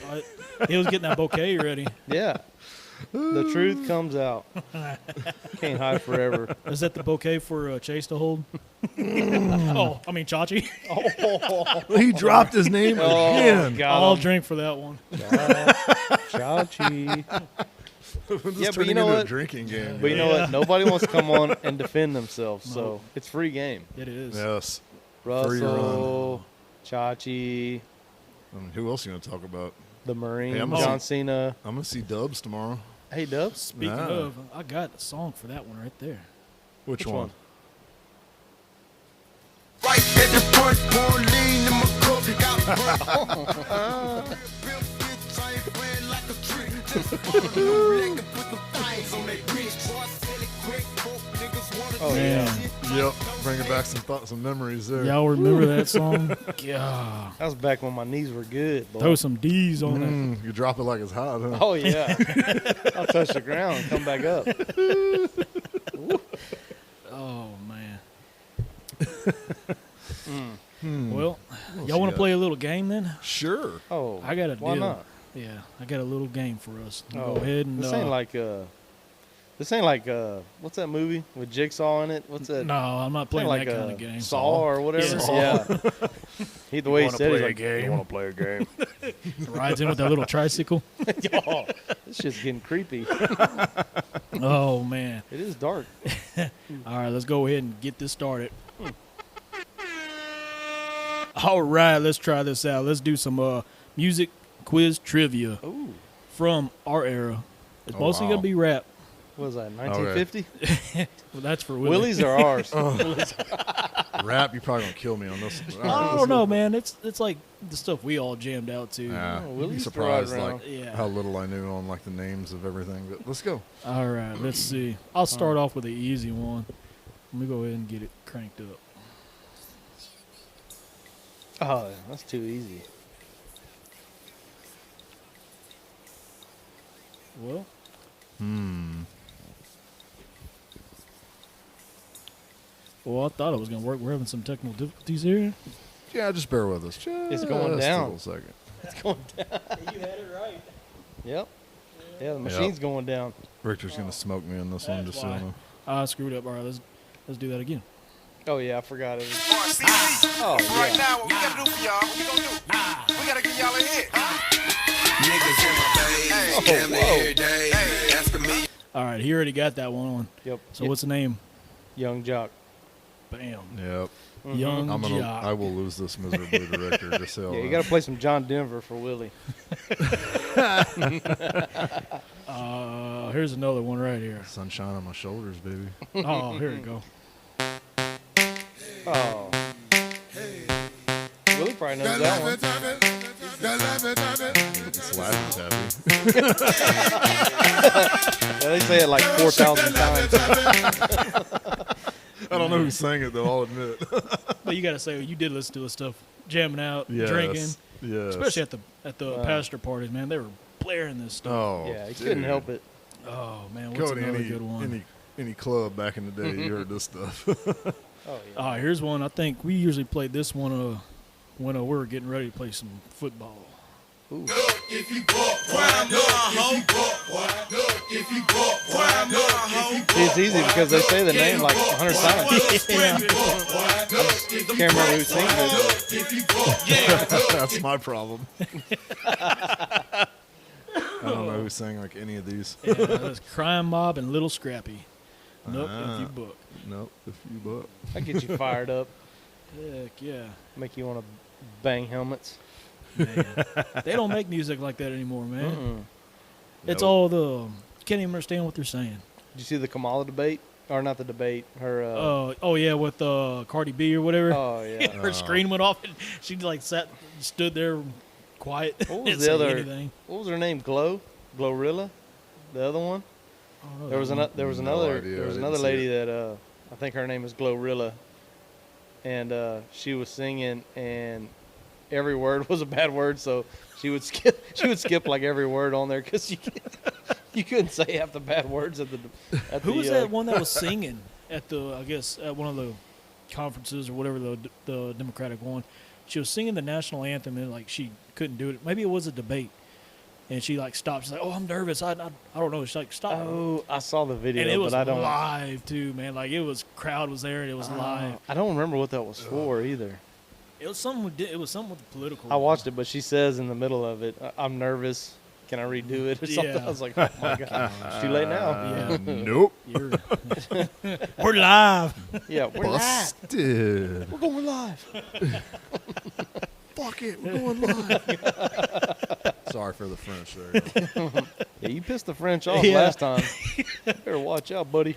he was getting that bouquet ready. Yeah. The truth comes out. Can't hide forever. Is that the bouquet for Chase to hold? Oh, I mean Chachi. He dropped his name again. I'll drink for that one. Chachi. This is Yeah, but turning you know into a what? drinking game. But you know what? Nobody wants to come on and defend themselves, so it's free game. It is. Yes. Russell, Chachi, Who else are you going to talk about? the Marine, Hey, I'm John gonna Cena. I'm going to see Dubs tomorrow. Hey, Dubs. Speaking Ah. of, I got a song for that one right there. Which Which one? one? Right at the front, pour lean in my cup, got bitch, I ain't playing like a trick. Just nigga put the fires on that bitch. Boy, I said it quick, folk niggas wanna Oh, Man, Yep. Bringing back some thoughts, some memories there. y'all remember that song? Yeah. That was back when my knees were good. boy. Throw some D's on it. You drop it like it's hot, huh? Oh yeah. I'll touch the ground and come back up. Oh man. Hmm. Well, else y'all you want to got? play a little game then? Sure. Oh, I got a why deal. not? Yeah, I got a little game for us. Oh, Go ahead and. This ain't like what's that movie with Jigsaw in it? What's that? No, I'm not playing like that kind of game. Saw or whatever. Yeah, Yeah. the way he said it, like, You want to play a game? Rides in with that little tricycle. oh, this shit's getting creepy. Oh man. It is dark. All right, let's go ahead and get this started. All right, let's try this out. Let's do some music quiz trivia Ooh, from our era. It's Oh, mostly wow. gonna be rap. what was that? 1950? Well, that's for Willie. Willie's are ours. Rap, you probably going to kill me on this one. I don't know, man. It's like the stuff we all jammed out to. Nah, Oh, you'd be Willie's surprised right like around. Yeah. how little I knew on like the names of everything. But let's go. All right, let's see. I'll start off with the easy one. Let me go ahead and get it cranked up. Oh, that's too easy. Well, well, I thought it was gonna work. We're having some technical difficulties here. Yeah, just bear with us. It's going Just down. A little second. It's going down. You had it right. Yep. Yeah, the machine's going down. Richard's going to smoke me on this one. That's Just so you why. know. I screwed up. All right, let's do that again. Oh yeah, I forgot it. RCC. Oh Right yeah. now, what we gotta do for y'all? What we gonna do? We gotta give y'all a hit. Niggas in my face, damn near every day. Asking me. All right, he already got that one on. Yep. So what's the name? Young Jock? Bam. Yep. Young I Jock. will lose this miserably to Richter. Just so Yeah, you got to play some John Denver for Willie. Here's another one right here. sunshine on my shoulders, baby. Oh, here we go. Oh. Willie probably knows that one. It's laughing tappy. Yeah, they say it like 4,000 times. I don't know who sang it though. I'll admit. But you got to say, you did listen to this stuff, jamming out, Yes. drinking. Yes. Especially at the pastor parties, man. They were blaring this stuff. Oh. Yeah, he couldn't dude. help it. Oh, man. What's Go to another good one? any club back in the day, you heard this stuff. Oh, yeah. Here's one. I think we usually played this one when we were getting ready to play some football. See, it's easy because they say the name like 100 times. Can't remember who sings it. That's my problem. I don't know who sang like any of these. Yeah, that's Crime Mob and Little Scrappy. Nope, if you book. Nope. If you but. That gets you fired up, Heck yeah. make you want to bang helmets. Man. They don't make music like that anymore, man. Mm-mm. It's Nope. all you can't even understand what they're saying. Did you see the Kamala debate? Or not the debate, her... Oh yeah, with Cardi B or whatever. oh, yeah. Her screen went off and she like stood there quiet. What was didn't the say other... anything. What was her name? Glorilla? The other one? I don't know There was that one. there was No another idea. there was I didn't another see lady that I think her name is Glorilla, and she was singing, and every word was a bad word, so she would skip like every word on there because you couldn't say half the bad words at the Who was that one that was singing at I guess at one of the conferences or whatever, the Democratic one? She was singing the national anthem and like she couldn't do it. Maybe it was a debate, and she like stopped. She's like, "Oh, I'm nervous. I don't know." She's like, "Stop." Oh, I saw the video, and it was but I don't. live too, man. Like crowd was there and it was live. I don't remember what that was for either. It was something. It was something with the political. I watched it, but she says in the middle of it, "I'm nervous. Can I redo it or something?" Yeah. I was like, "Oh my god, it's too late now." Yeah, Nope. we're live. Yeah, we're live. Busted. We're going live. Fuck it. We're going live. Sorry for the French there. Yeah, you pissed the French off Yeah. last time. Better watch out, buddy.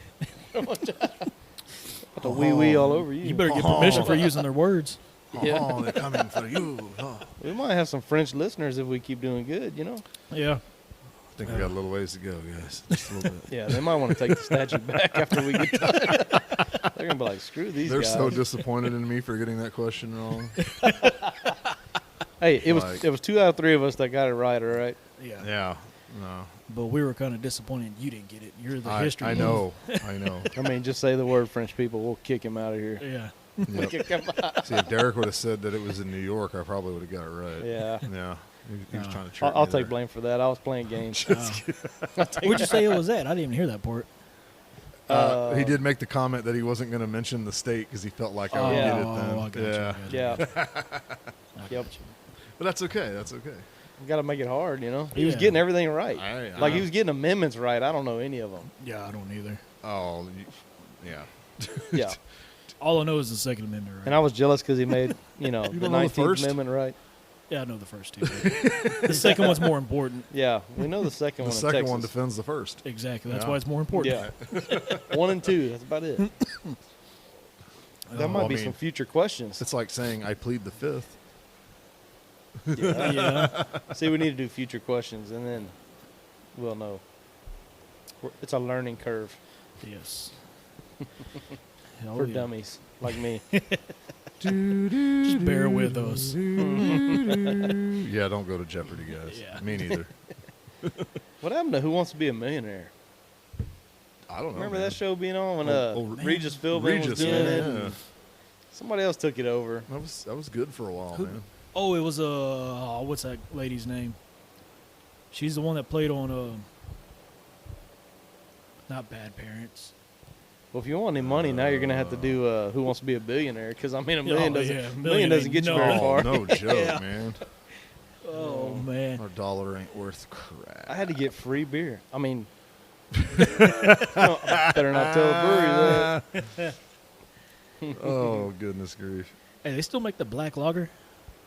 Watch out. Got the wee wee all over you. You better get permission for using their words. Yeah. Oh, they're coming for you. Oh. We might have some French listeners if we keep doing good, you know? Yeah. I think we got a little ways to go, guys. Just a little bit. Yeah, they might want to take the statue back after we get done. They're going to be like, screw these They're guys. so disappointed in me for getting that question wrong. Hey, it Like- was 2 out of 3 of us that got it right, all right? Yeah. Yeah. No. But we were kind of disappointed you didn't get it. You're the history. I buff. know. I know. I mean, just say the word French people. We'll kick him out of here. Yeah. Yep. Kick him out. See, if Derek would have said that it was in New York, I probably would have got it right. Yeah. Yeah. He was trying to trick I'll me take there. blame for that. I was playing games. Where'd you say it was at? I didn't even hear that part. He did make the comment that he wasn't going to mention the state because he felt like I would yeah. get it then. I got you, yeah. I got you. Yeah. I Yep. got you. But that's okay. That's okay. You got to make it hard, you know? He was Yeah. getting everything right. I He was getting amendments right. I don't know any of them. Yeah, I don't either. Oh, yeah. Yeah. All I know is the Second Amendment, right? And I was jealous because he made, the don't know the 19th first? Amendment right. Yeah, I know the first two. The second one's more important. Yeah, we know the second The one. in second one Texas. defends the first. Exactly. That's Yeah. why it's more important. Yeah, 1 and 2. That's about it. That might well, be I mean, some future questions. It's like saying I plead the fifth. Yeah. See, we need to do future questions, and then we'll know. It's a learning curve Yes. Hell for yeah. dummies like me. Just bear with us. Yeah, don't go to Jeopardy, guys. Yeah. Me neither. What happened to Who Wants to Be a Millionaire? I don't know. Remember man. that show being on when man. Regis Philbin Regis, was doing man, it? yeah. and Somebody else took it over. That was good for a while, man. Oh, it was what's that lady's name? She's the one that played on not Bad Parents. Well, if you want any money, now you're gonna have to do Who Wants to Be a Billionaire? Because I mean, a million doesn't yeah, million doesn't get you no. very Oh, far. no joke, Yeah. man. Oh man. Our dollar ain't worth crap. I had to get free beer. I mean, better not tell the brewery that. Oh, goodness grief. Hey, they still make the black lager.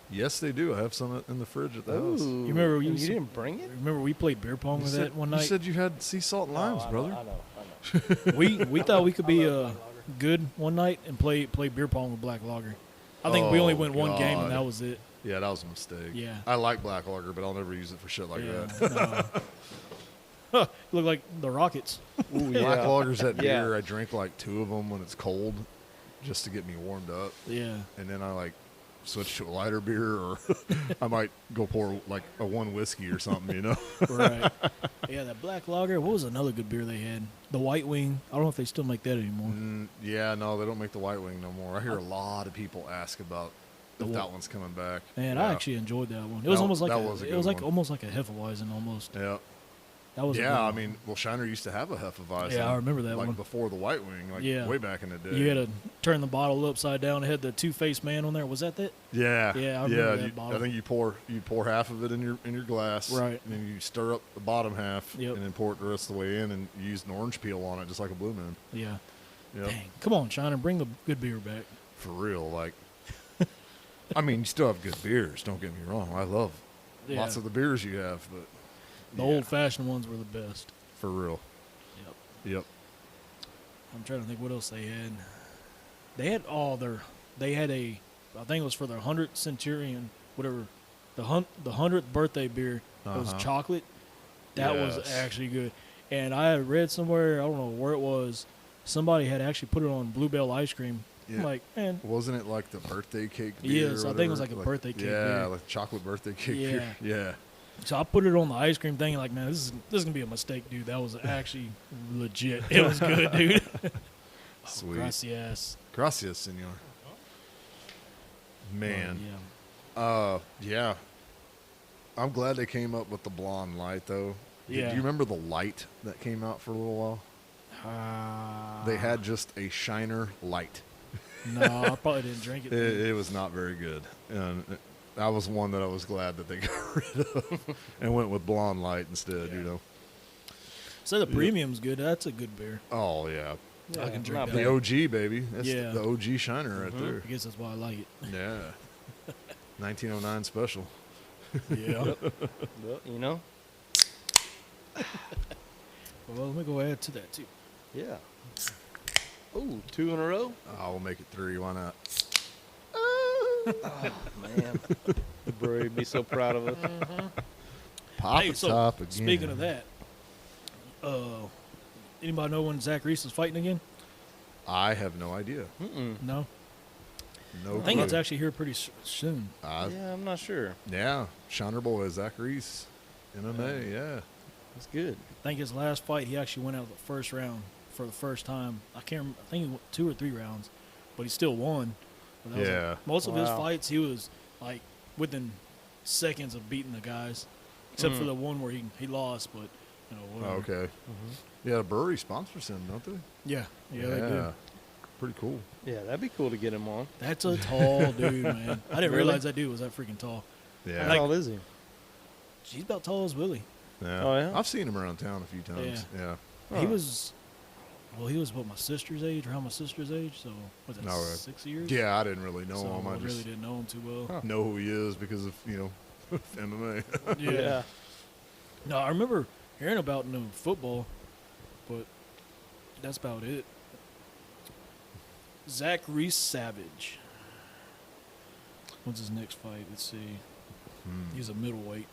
Yes, they do. I have some in the fridge at the house. Ooh, remember and you you said- didn't bring it? Remember we played beer pong You with said, that one you night. said you had sea salt and limes, Oh, I brother. know. we thought we could be good one night and play beer pong with black lager. I think we only Oh, went one game God. and that was it. Yeah, that was a mistake. Yeah. I like black lager, but I'll never use it for shit like Yeah, that. no. Huh, look like the Rockets. Ooh, Black yeah. lager's that Yeah. beer. I drink like 2 of them when it's cold, just to get me warmed up, Yeah. and then I like switch to a lighter beer, or I might go pour like a 1 whiskey or something, you know. Right. Yeah, that black lager. What was another good beer they had? The White Wing. I don't know if they still make that anymore. Yeah, no, they don't make the White Wing no more. I hear a lot of people ask about if The that wh- one's coming back. Man, yeah. I actually enjoyed that one. It was That- almost like that a, was a it good was like one. almost like a Hefeweizen almost. Yeah. That was a good Yeah, I one. mean, well, Shiner used to have a Hefeweizen. Yeah, I remember that like one. before the White Wing, like Yeah. way back in the day. You had to turn the bottle upside down. It had the two-faced man on there. Was that it? Yeah, Yeah, I remember that you- bottle. I think you pour half of it in your glass, Right. And then you stir up the bottom half, Yep. and then pour it the rest of the way in, and you use an orange peel on it, just like a Blue Moon. Yeah. Yep. Dang. Come on, China, bring the good beer back. For real, like. I mean, you still have good beers. Don't get me wrong. I love lots Yeah. of the beers you have, but The yeah, old-fashioned ones were the best. for real. Yep. Yep. I'm trying to think what else they had. They had all their. They had a. I think it was for their 100th Centurion, whatever. The 100th birthday beer. It was Uh-huh. chocolate. That was Yes. actually good. And I had read somewhere, I don't know where it was, somebody had actually put it on Bluebell ice cream. I'm Yeah. like, man, Wasn't it like the birthday cake beer? Yes, or I think it was whatever? like a birthday cake Yeah, beer. like chocolate birthday cake Yeah. beer. Yeah. so I put it on the ice cream thing. Like, man, this is gonna be a mistake, dude. That was actually legit. It was good, dude. Sweet. Gracias. Gracias, senor. Man. Yeah. Yeah. I'm glad they came up with the blonde light, though. Yeah. Do you remember the light that came out for a little while? They had just a Shiner light. No, I probably didn't drink it. It was not very good. And that was one that I was glad that they got rid of and went with blonde light instead, you know. So the premium's good. That's a good beer. Oh, yeah. I can drink not that. The OG, baby. That's Yeah. the OG Shiner right there. I guess that's why I like it. Yeah. 1909 special. Yeah. Well, you know? Well, let me go add to that too. Yeah. Ooh, 2 in a row? I'll make it 3. Why not? Man. The brewery would be so proud of us. Pop Hey, it so top again. speaking of that, anybody know when Zach Reese is fighting again? I have no idea. No. No I think clue. it's actually here pretty soon. Yeah, I'm not sure. Yeah. Shiner Boy, Zach Reese. MMA, yeah. That's good. I think his last fight, he actually went out the first round for the first time. I can't remember. I think he went 2 or 3 rounds, but he still won. But that was, like, Yeah. most of his Wow. fights, he was like within seconds of beating the guys, except for the one where he lost. But you know, Oh, whatever. okay. Yeah, the brewery sponsors him, don't they? Yeah, yeah, they do. Pretty cool. Yeah, that'd be cool to get him on. That's a tall dude, man. I didn't Really? realize that dude was that freaking tall. Yeah. How tall is he? He's about tall as Willie. yeah. Oh, yeah? I've seen him around town a few times. Yeah. He was, well, he was what, my sister's age, around my sister's age. So was it No, right. 6 years? Yeah, I didn't really know So him. I I really just didn't know him too well. know who he is because of, MMA. Yeah. No, I remember hearing about him in football, but that's about it. Zach Reese Savage. What's his next fight? Let's see. He's a middleweight.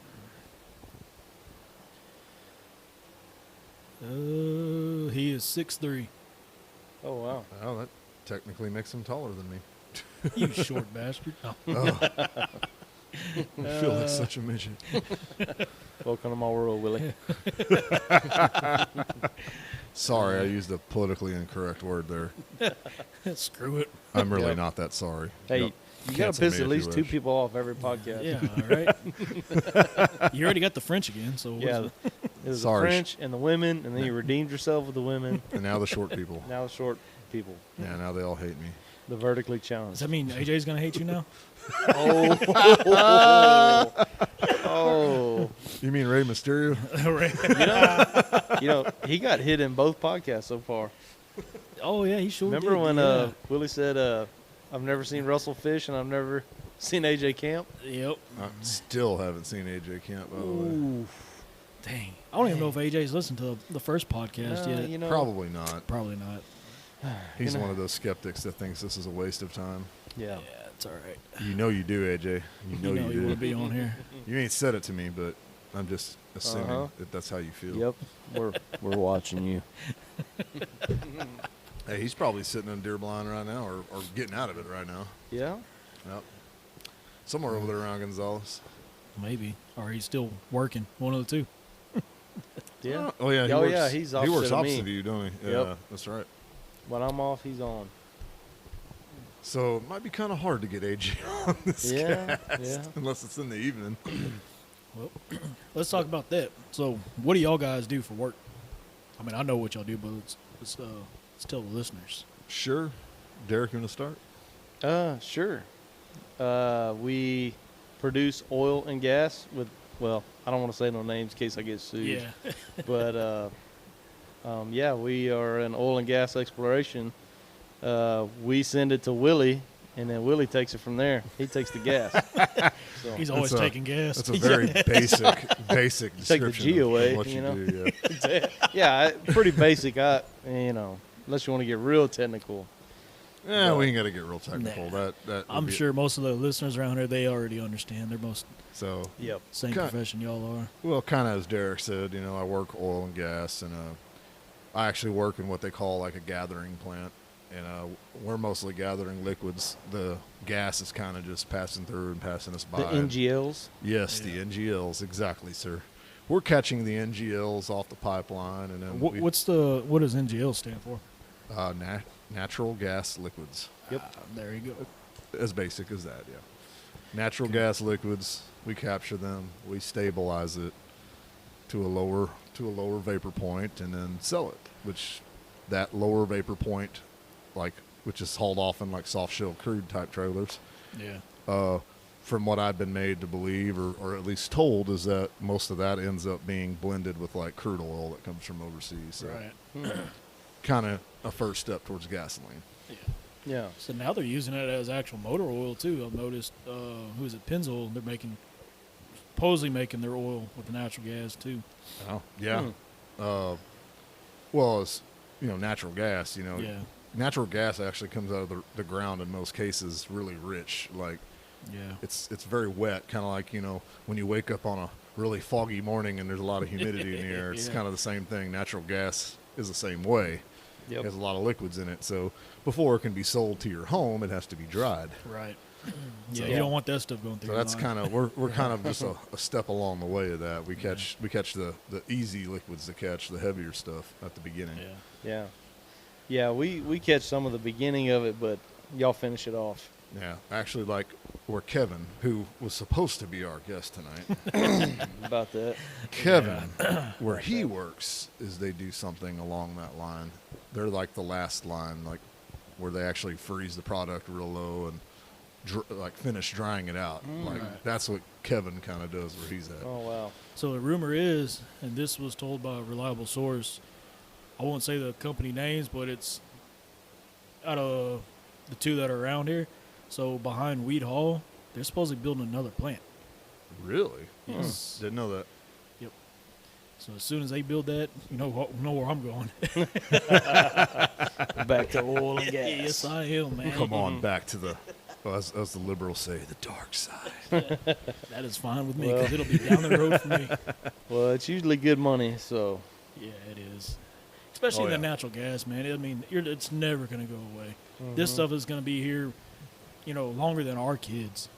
He is 6'3". Oh, wow. Well, that technically makes him taller than me. You short bastard. Oh. I feel like such a midget. Welcome to my world, Willie. Sorry, I used a politically incorrect word there. Screw it. I'm really Yeah. not that sorry. Hey, Yep. you got Cancel to piss me at if least you 2 wish. people off every podcast. Yeah, all right. You already got the French again, so what is Yeah. it? It was Sorry. the French and the women, and then you redeemed yourself with the women. And now the short people. Now the short people. Yeah, now they all hate me. The vertically Does challenged. that mean AJ's gonna hate you now? Oh. You mean Rey Mysterio? You know, he got hit in both podcasts so far. Oh yeah, he sure Remember did. when yeah. Willie said, "I've never seen Russell fish and I've never seen AJ Camp"? Yep. I still haven't seen AJ Camp, by the way. Ooh. Dang. I don't even know if AJ's listened to the first podcast yet. You know, Probably not. Probably not. He's one of those skeptics that thinks this is a waste of time. yeah. Yeah, it's all right. You know you do, AJ. You know you you want to do. be on here. You ain't said it to me, but I'm just assuming Uh-huh. that that's how you feel. Yep, we're watching you. Hey, he's probably sitting in deer blind right now or getting out of it right now. Yeah, Yep. Somewhere over there around Gonzales. Maybe. Or he's still working. One of the two. yeah. Oh, yeah. He Oh, works, yeah, he's he opposite works of opposite me. of you, don't he? Yep. Yeah, that's right. When I'm off, he's on. So it might be kind of hard to get AJ on this Yeah, cast, yeah. unless it's in the evening. Well, let's talk about that. So, what do y'all guys do for work? I mean, I know what y'all do, but let's tell the listeners. Sure. Derek, you want to start? Sure. We produce oil and gas with. Well, I don't want to say no names in case I get sued. Yeah. But yeah, we are an oil and gas exploration. We send it to Willie, and then Willie takes it from there. He takes the gas. So, He's always That's a- taking gas. That's a very basic Take the description G of away, what you you know? do. Yeah. yeah, pretty basic. Unless you want to get real technical. Yeah, we ain't got to get real technical. Nah. That would I'm be- sure most of the listeners around here, they already understand. They're most So, Yep. same Cut. profession y'all are. well, kind of as Derek said, I work oil and gas, and I actually work in what they call like a gathering plant, and we're mostly gathering liquids. The gas is kind of just passing through and passing us by. The NGLs. Yes, the NGLs, exactly, sir. We're catching the NGLs off the pipeline, and then What does NGL stand for? natural gas liquids. Yep. There you go. As basic as that, yeah. Natural gas liquids, we capture them, we stabilize it to a lower vapor point, and then sell it. Which that lower vapor point, which is hauled off in like soft shell crude type trailers. Yeah. From what I've been made to believe, or at least told, is that most of that ends up being blended with like crude oil that comes from overseas. So Right. kind of a first step towards gasoline. Yeah. So now they're using it as actual motor oil too. I've noticed. Who is it? Pennzoil. They're supposedly making their oil with the natural gas too. Oh, yeah. Well, it's, natural gas, Yeah. natural gas actually comes out of the ground in most cases really rich. Like Yeah. it's very wet, kind of like, when you wake up on a really foggy morning and there's a lot of humidity in the air. It's Yeah. kind of the same thing. Natural gas is the same way. Yep. It has a lot of liquids in it. So before it can be sold to your home, it has to be dried. Right. Yeah. So- You don't want that stuff going through. So your that's line. kind of we're kind of just a step along the way of that. We catch the easy liquids to catch, the heavier stuff at the beginning. Yeah. Yeah. We catch some of the beginning of it, but y'all finish it off. Yeah, actually, like where Kevin, who was supposed to be our guest tonight, About that. Kevin, where he works is they do something along that line. They're like the last line, like where they actually freeze the product real low and finish drying it out. Like that's what Kevin kind of does where he's at. Oh wow. So the rumor is, and this was told by a reliable source, I won't say the company names, but it's out of the two that are around here. So behind Weed Hall, they're supposedly building another plant. Really? Yes. Didn't know that. So as soon as they build that, know where I'm going. Back to oil and gas. Yes, I am, man. Come on back to the, as the liberals say, the dark side. That is fine with me because it'll be down the road for me. Well, it's usually good money, so Yeah, it is. Especially Oh, the yeah. natural gas, man. I mean, it's never going to go away. Mm-hmm. This stuff is going to be here, longer than our kids.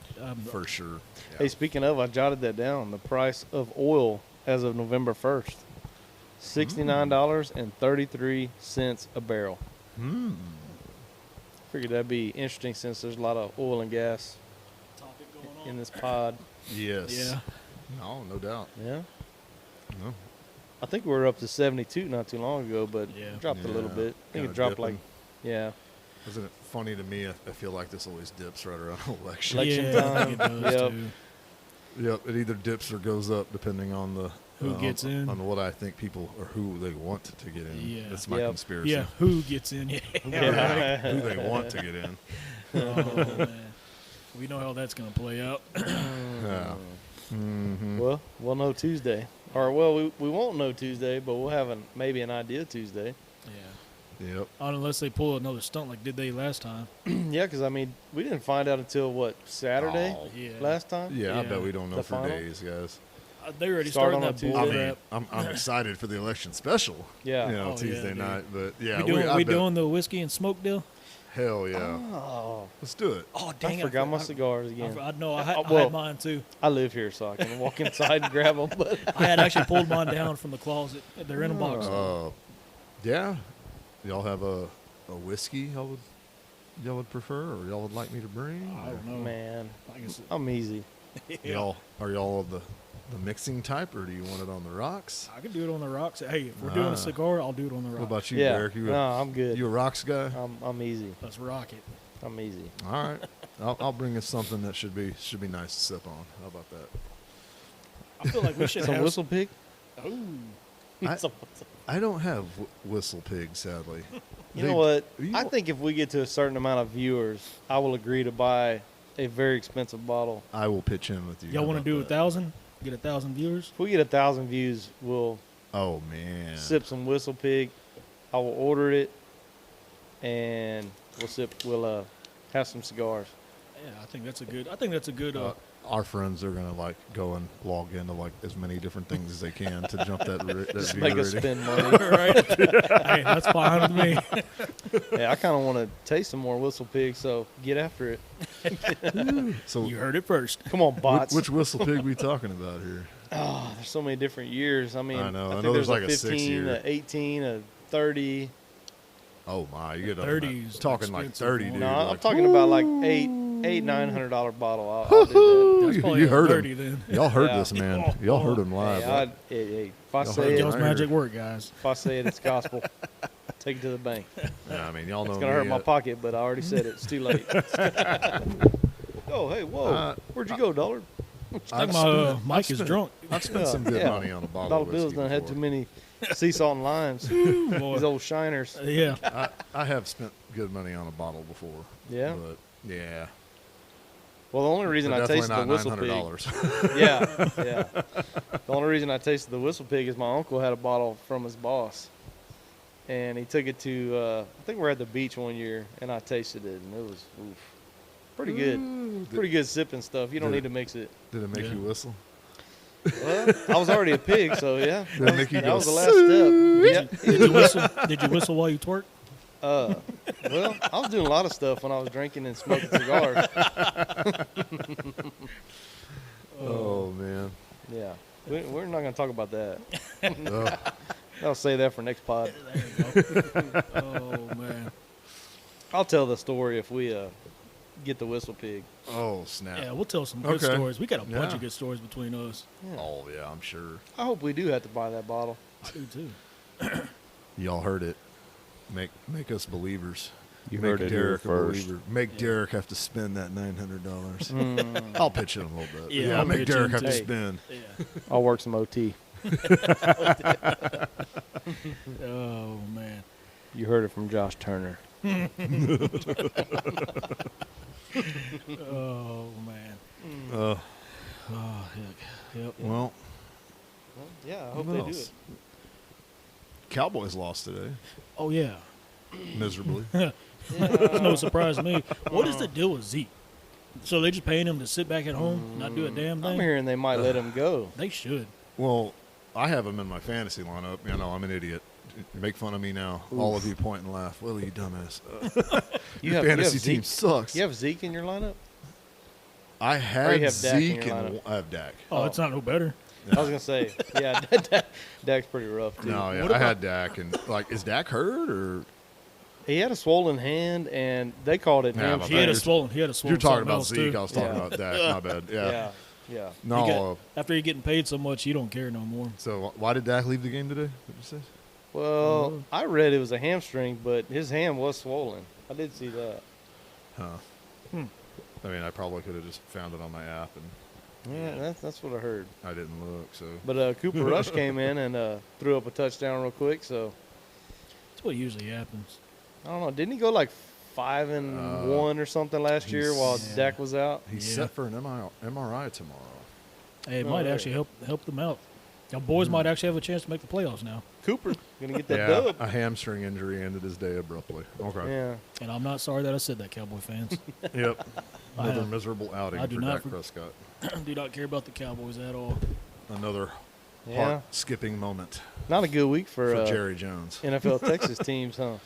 For sure. Yeah. Hey, speaking of, I jotted that down. The price of oil as of November 1st, $69.33 a barrel. Figured that'd be interesting since there's a lot of oil and gas in this pod. Yes. Yeah. No, no doubt. Yeah. No. I think we were up to 72 not too long ago, but Yeah. it dropped a little Yeah. bit. I think Kinda it dropped dipping. like, yeah. Isn't it funny to me? I feel like this always dips right around election. Election yeah, I time. think it does Yep. too. Yep, it either dips or goes up depending on Who gets in? On what I think people or who they want to get in. Yeah. That's my Yep. conspiracy. Yeah, who gets in? Yeah. Who they want to get in. Oh, man. We know how that's going to play out. Yeah. Well, we'll know Tuesday. Or, well, we won't know Tuesday, but we'll have maybe an idea Tuesday. Yeah. Yep. Unless they pull another stunt like did they last time. Yeah, because, I mean, we didn't find out until, what, Saturday Oh. Yeah. last time? Yeah, I Yeah. bet we don't know The for final? days, guys. They already Start started on a that Tuesday. bull I mean, crap. I'm excited for the election special. Yeah. You know, Oh, yeah, Tuesday dude. night. But yeah, we doing, I we bet- doing the whiskey and smoke deal? Hell yeah. Oh, Let's do it. Oh, I forgot my cigars again. I know. I had well- mine too. I live here, so I can walk inside and grab them. But I had actually pulled mine down from the closet. They're in a box. Yeah. Y'all have a whiskey y'all would prefer or y'all would like me to bring? I don't know. man, I guess I'm easy. Y'all are y'all the mixing type or do you want it on the rocks? I could do it on the rocks. Hey, if we're doing a cigar, I'll do it on the rocks. What about you, Yeah. Derek? You No, I'm good. you a rocks guy? I'm easy. Let's rock it. I'm easy. All right. I'll bring us something that should be nice to sip on. How about that? I feel like we should Some have whistle pig. Ooh. I- Some- I don't have whistle pig, sadly. You know what? you I know- think if we get to a certain amount of viewers, I will agree to buy a very expensive bottle. I will pitch in with you. Y'all How want to about do that? 1,000? Get 1,000 viewers? If we get 1,000 views, we'll Oh man. sip some whistle pig. I will order it, and we'll have some cigars. Yeah, I think that's a good. I think that's a good. Our friends are gonna like go and log into like as many different things as they can to jump that Just view make us rating. spend money. right? Hey, that's fine with me. Yeah, I kind of want to taste some more whistle pig, so get after it. So You heard it first. Come on, bots. which whistle pig we talking about here? Oh, there's so many different years. I mean, I know. I think know there's there's like a 6 15, year. a 18, a 30. Oh my, you get 30's talking like expensive 30, one. dude. No, I'm like, talking about like $900 bottle. I'll do That's probably you a heard 30 him. then. Y'all heard Yeah. this, man. Y'all heard him that. live. Hey, if I Y'all say heard it, Y'all's I heard magic it. work, guys. if I say it, it's gospel. Take it to the bank. Yeah, I mean, y'all know It's gonna me, hurt my pocket, but I already said it. It's too late. Oh, hey, whoa! Where'd you go, Dollar? I think my mic is spent- drunk. I've spent some good Yeah. money on a bottle Dollar of Bill's whiskey done had before. too many sea salt and limes. Boy. These old shiners. Yeah. I have spent good money on a bottle before. Yeah? But yeah. Well, the only reason But I tasted the definitely whistle not pig. $900. Yeah. The only reason I tasted the whistle pig is my uncle had a bottle from his boss, and he took it to. I think we were at the beach one year, and I tasted it, and it was pretty good. Pretty good sipping stuff. You don't Did need to mix it. Did it make Yeah. you whistle? Well, I was already a pig, so yeah. Did it make you That go? was the last step. Did you whistle? Did you whistle while you twerk? Yeah. Well, I was doing a lot of stuff when I was drinking and smoking cigars. Oh man. Yeah. We're not going to talk about that. Ugh. I'll say that for next pod. Oh man. I'll tell the story if we get the whistle pig. Oh snap. Yeah, we'll tell some good Okay. stories. We got a bunch Yeah. of good stories between us. Oh yeah, I'm sure. I hope we do have to buy that bottle. I do too. Y'all heard it. Make us believers. You Make heard it here Derek a first. believer. Make Derek have to spend that $900. I'll pitch it a little bit. Yeah, Yeah, I'll make pitch Derek in have to too. spend. Yeah. I'll work some OT. Oh man. You heard it from Josh Turner. Oh man. Uh, Oh heck. Yep. well, Yeah, I hope what they do else? it. Cowboys lost today, Oh yeah. miserably. It's no surprise to me. What is the deal with Zeke? So they just paying him to sit back at home, not do a damn I'm thing? hearing they might let him go. They should. Well, I have him in my fantasy lineup. You know, I'm an idiot. Make fun of me now. All of you point and laugh. Willie, you dumbass. You Your have fantasy Zeke. team sucks. You have Zeke in your lineup? I Or had you have Dak in Zeke your and lineup? I have Dak. Oh, it's not no better. I was gonna say, yeah, Dak's pretty rough too. No, yeah, What I about- had Dak, and like, is Dak hurt or He had a swollen hand, and they called it Yeah, my hamstring. He had a You're- swollen. He had a swollen. you're talking something about else, Zeke? too. I was talking Yeah. about Dak. My bad. Yeah. Yeah, yeah. No. He got- after you're getting paid so much, you don't care no more. So why did Dak leave the game today? What you say? Well, I read it was a hamstring, but his hand was swollen. I did see that. Huh. I mean, I probably could have just found it on my app and Yeah, that's what I heard. I didn't look, so. But Cooper Rush came in and threw up a touchdown real quick. So That's what usually happens. I don't know. Didn't he go like 5-1 or something last year while Yeah. Dak was out? He's Yeah. set for an MRI tomorrow. Hey, it Oh, might really? actually help them out. Y'all boys might actually have a chance to make the playoffs now. Cooper gonna get that Yeah, dub. a hamstring injury ended his day abruptly. Okay. Yeah. And I'm not sorry that I said that, Cowboy fans. Yep. I Another have- miserable outing I do for not Dak for- Prescott. Do not care about the Cowboys at all. Another Yeah. heart-skipping moment Not a good week for Jerry Jones. NFL Texas teams, huh?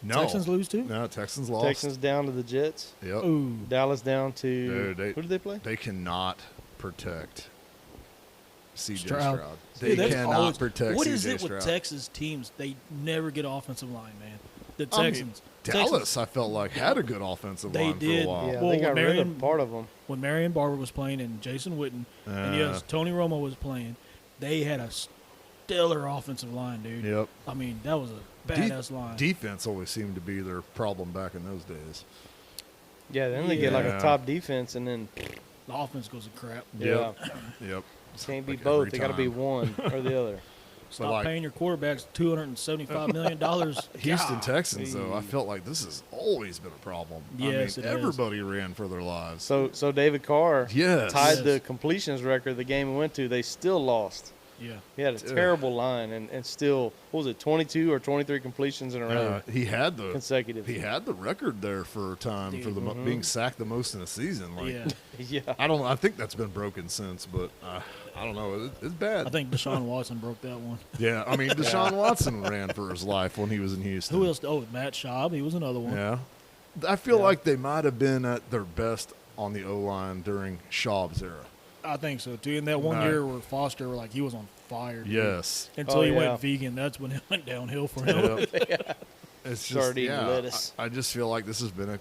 No. Texans lose too? No, Texans lost. Texans down to the Jets. Yep. Ooh. Dallas down to Dude, who did they play? They cannot protect C.J. Stroud. Stroud. Dude, They that's cannot always- protect What C.J. is it Stroud. with Texas teams? They never get offensive line, man. The I mean, Texans. Dallas, Texans, I felt like, had a good offensive They line did. for a while. Yeah, Well, they got rid Marion- of part of them. when Marion Barber was playing and Jason Witten, and yes, Tony Romo was playing, they had a stellar offensive line, dude. Yep. I mean, that was a badass line. Defense always seemed to be their problem back in those days. Yeah, then they get like Yeah. a top defense, and then The offense goes to crap. yeah, Yep. can't be Like both. every They got to be time. one or the other. Stop like- paying your quarterbacks $275 million. Houston God. Texans, though, I felt like this has always been a problem. Yes, I it mean, has. everybody ran for their lives. So David Carr Yes. tied Yes. the completions record the game we went to. They still lost. Yeah. He had a terrible line and still, what was it, 22 or 23 completions in a row he had the consecutive. he had the record there for a time for the being sacked the most in a season. Like, Yeah. Yeah. I don't. I think that's been broken since, but I don't know. It's bad. I think Deshaun Watson broke that one. Yeah, I mean, Deshaun Watson ran for his life when he was in Houston. Who else? Oh, Matt Schaub. He was another one. Yeah, I feel like they might have been at their best on the O line during Schaub's era. I think so, too. In that one Right. year where Foster, like, he was on fire. dude. Yes. Until Oh, he yeah. went vegan. That's when it went downhill for him. It's just, Started eating lettuce. I just feel like this has been a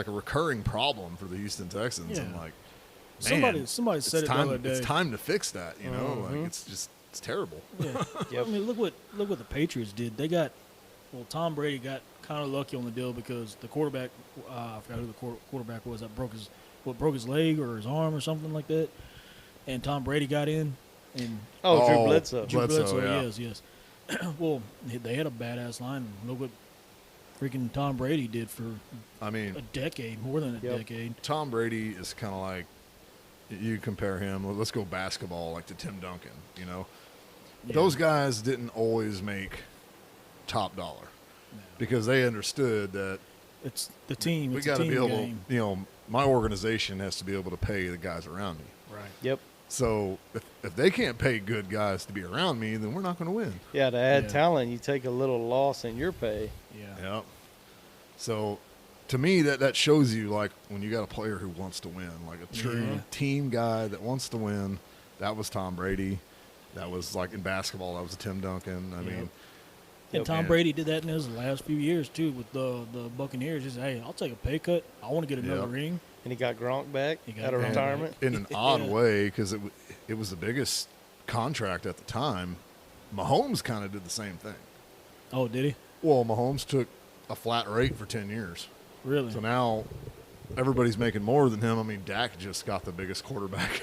recurring problem for the Houston Texans. Yeah. I'm like, Somebody said it the other day. It's time to fix that. You know, like it's terrible. Yeah. Yep. I mean, look what the Patriots did. They got Tom Brady got kind of lucky on the deal because the quarterback, I forgot who the quarterback was that broke his leg or his arm or something like that, and Tom Brady got in and Oh, Drew Oh, Bledsoe. Drew Bledsoe, yeah. yes. Well, they had a badass line. Look what freaking Tom Brady did for I mean, a decade, more than a Yep. decade. Tom Brady is kind of like, you compare him. Let's go basketball, like to Tim Duncan. You know, Yeah. those guys didn't always make top dollar because they understood that It's the team. we It's a got to team be able. game. You know, my organization has to be able to pay the guys around me. Right. Yep. So if they can't pay good guys to be around me, then we're not going to win. Yeah, to add Yeah. talent, you take a little loss in your pay. Yeah. Yeah. So to me, that shows you like when you got a player who wants to win, like a true Yeah. team guy that wants to win. That was Tom Brady. That was like in basketball. That was Tim Duncan. I mean, And Tom And- Brady did that in his last few years too with the Buccaneers. He said, "Hey, I'll take a pay cut. I want to get another Yep. ring." And he got Gronk back He got out of Gronk retirement. in an odd Yeah. way because it was the biggest contract at the time. Mahomes kind of did the same thing. Oh, did he? Well, Mahomes took a flat rate for 10 years. Really? So now everybody's making more than him. I mean, Dak just got the biggest quarterback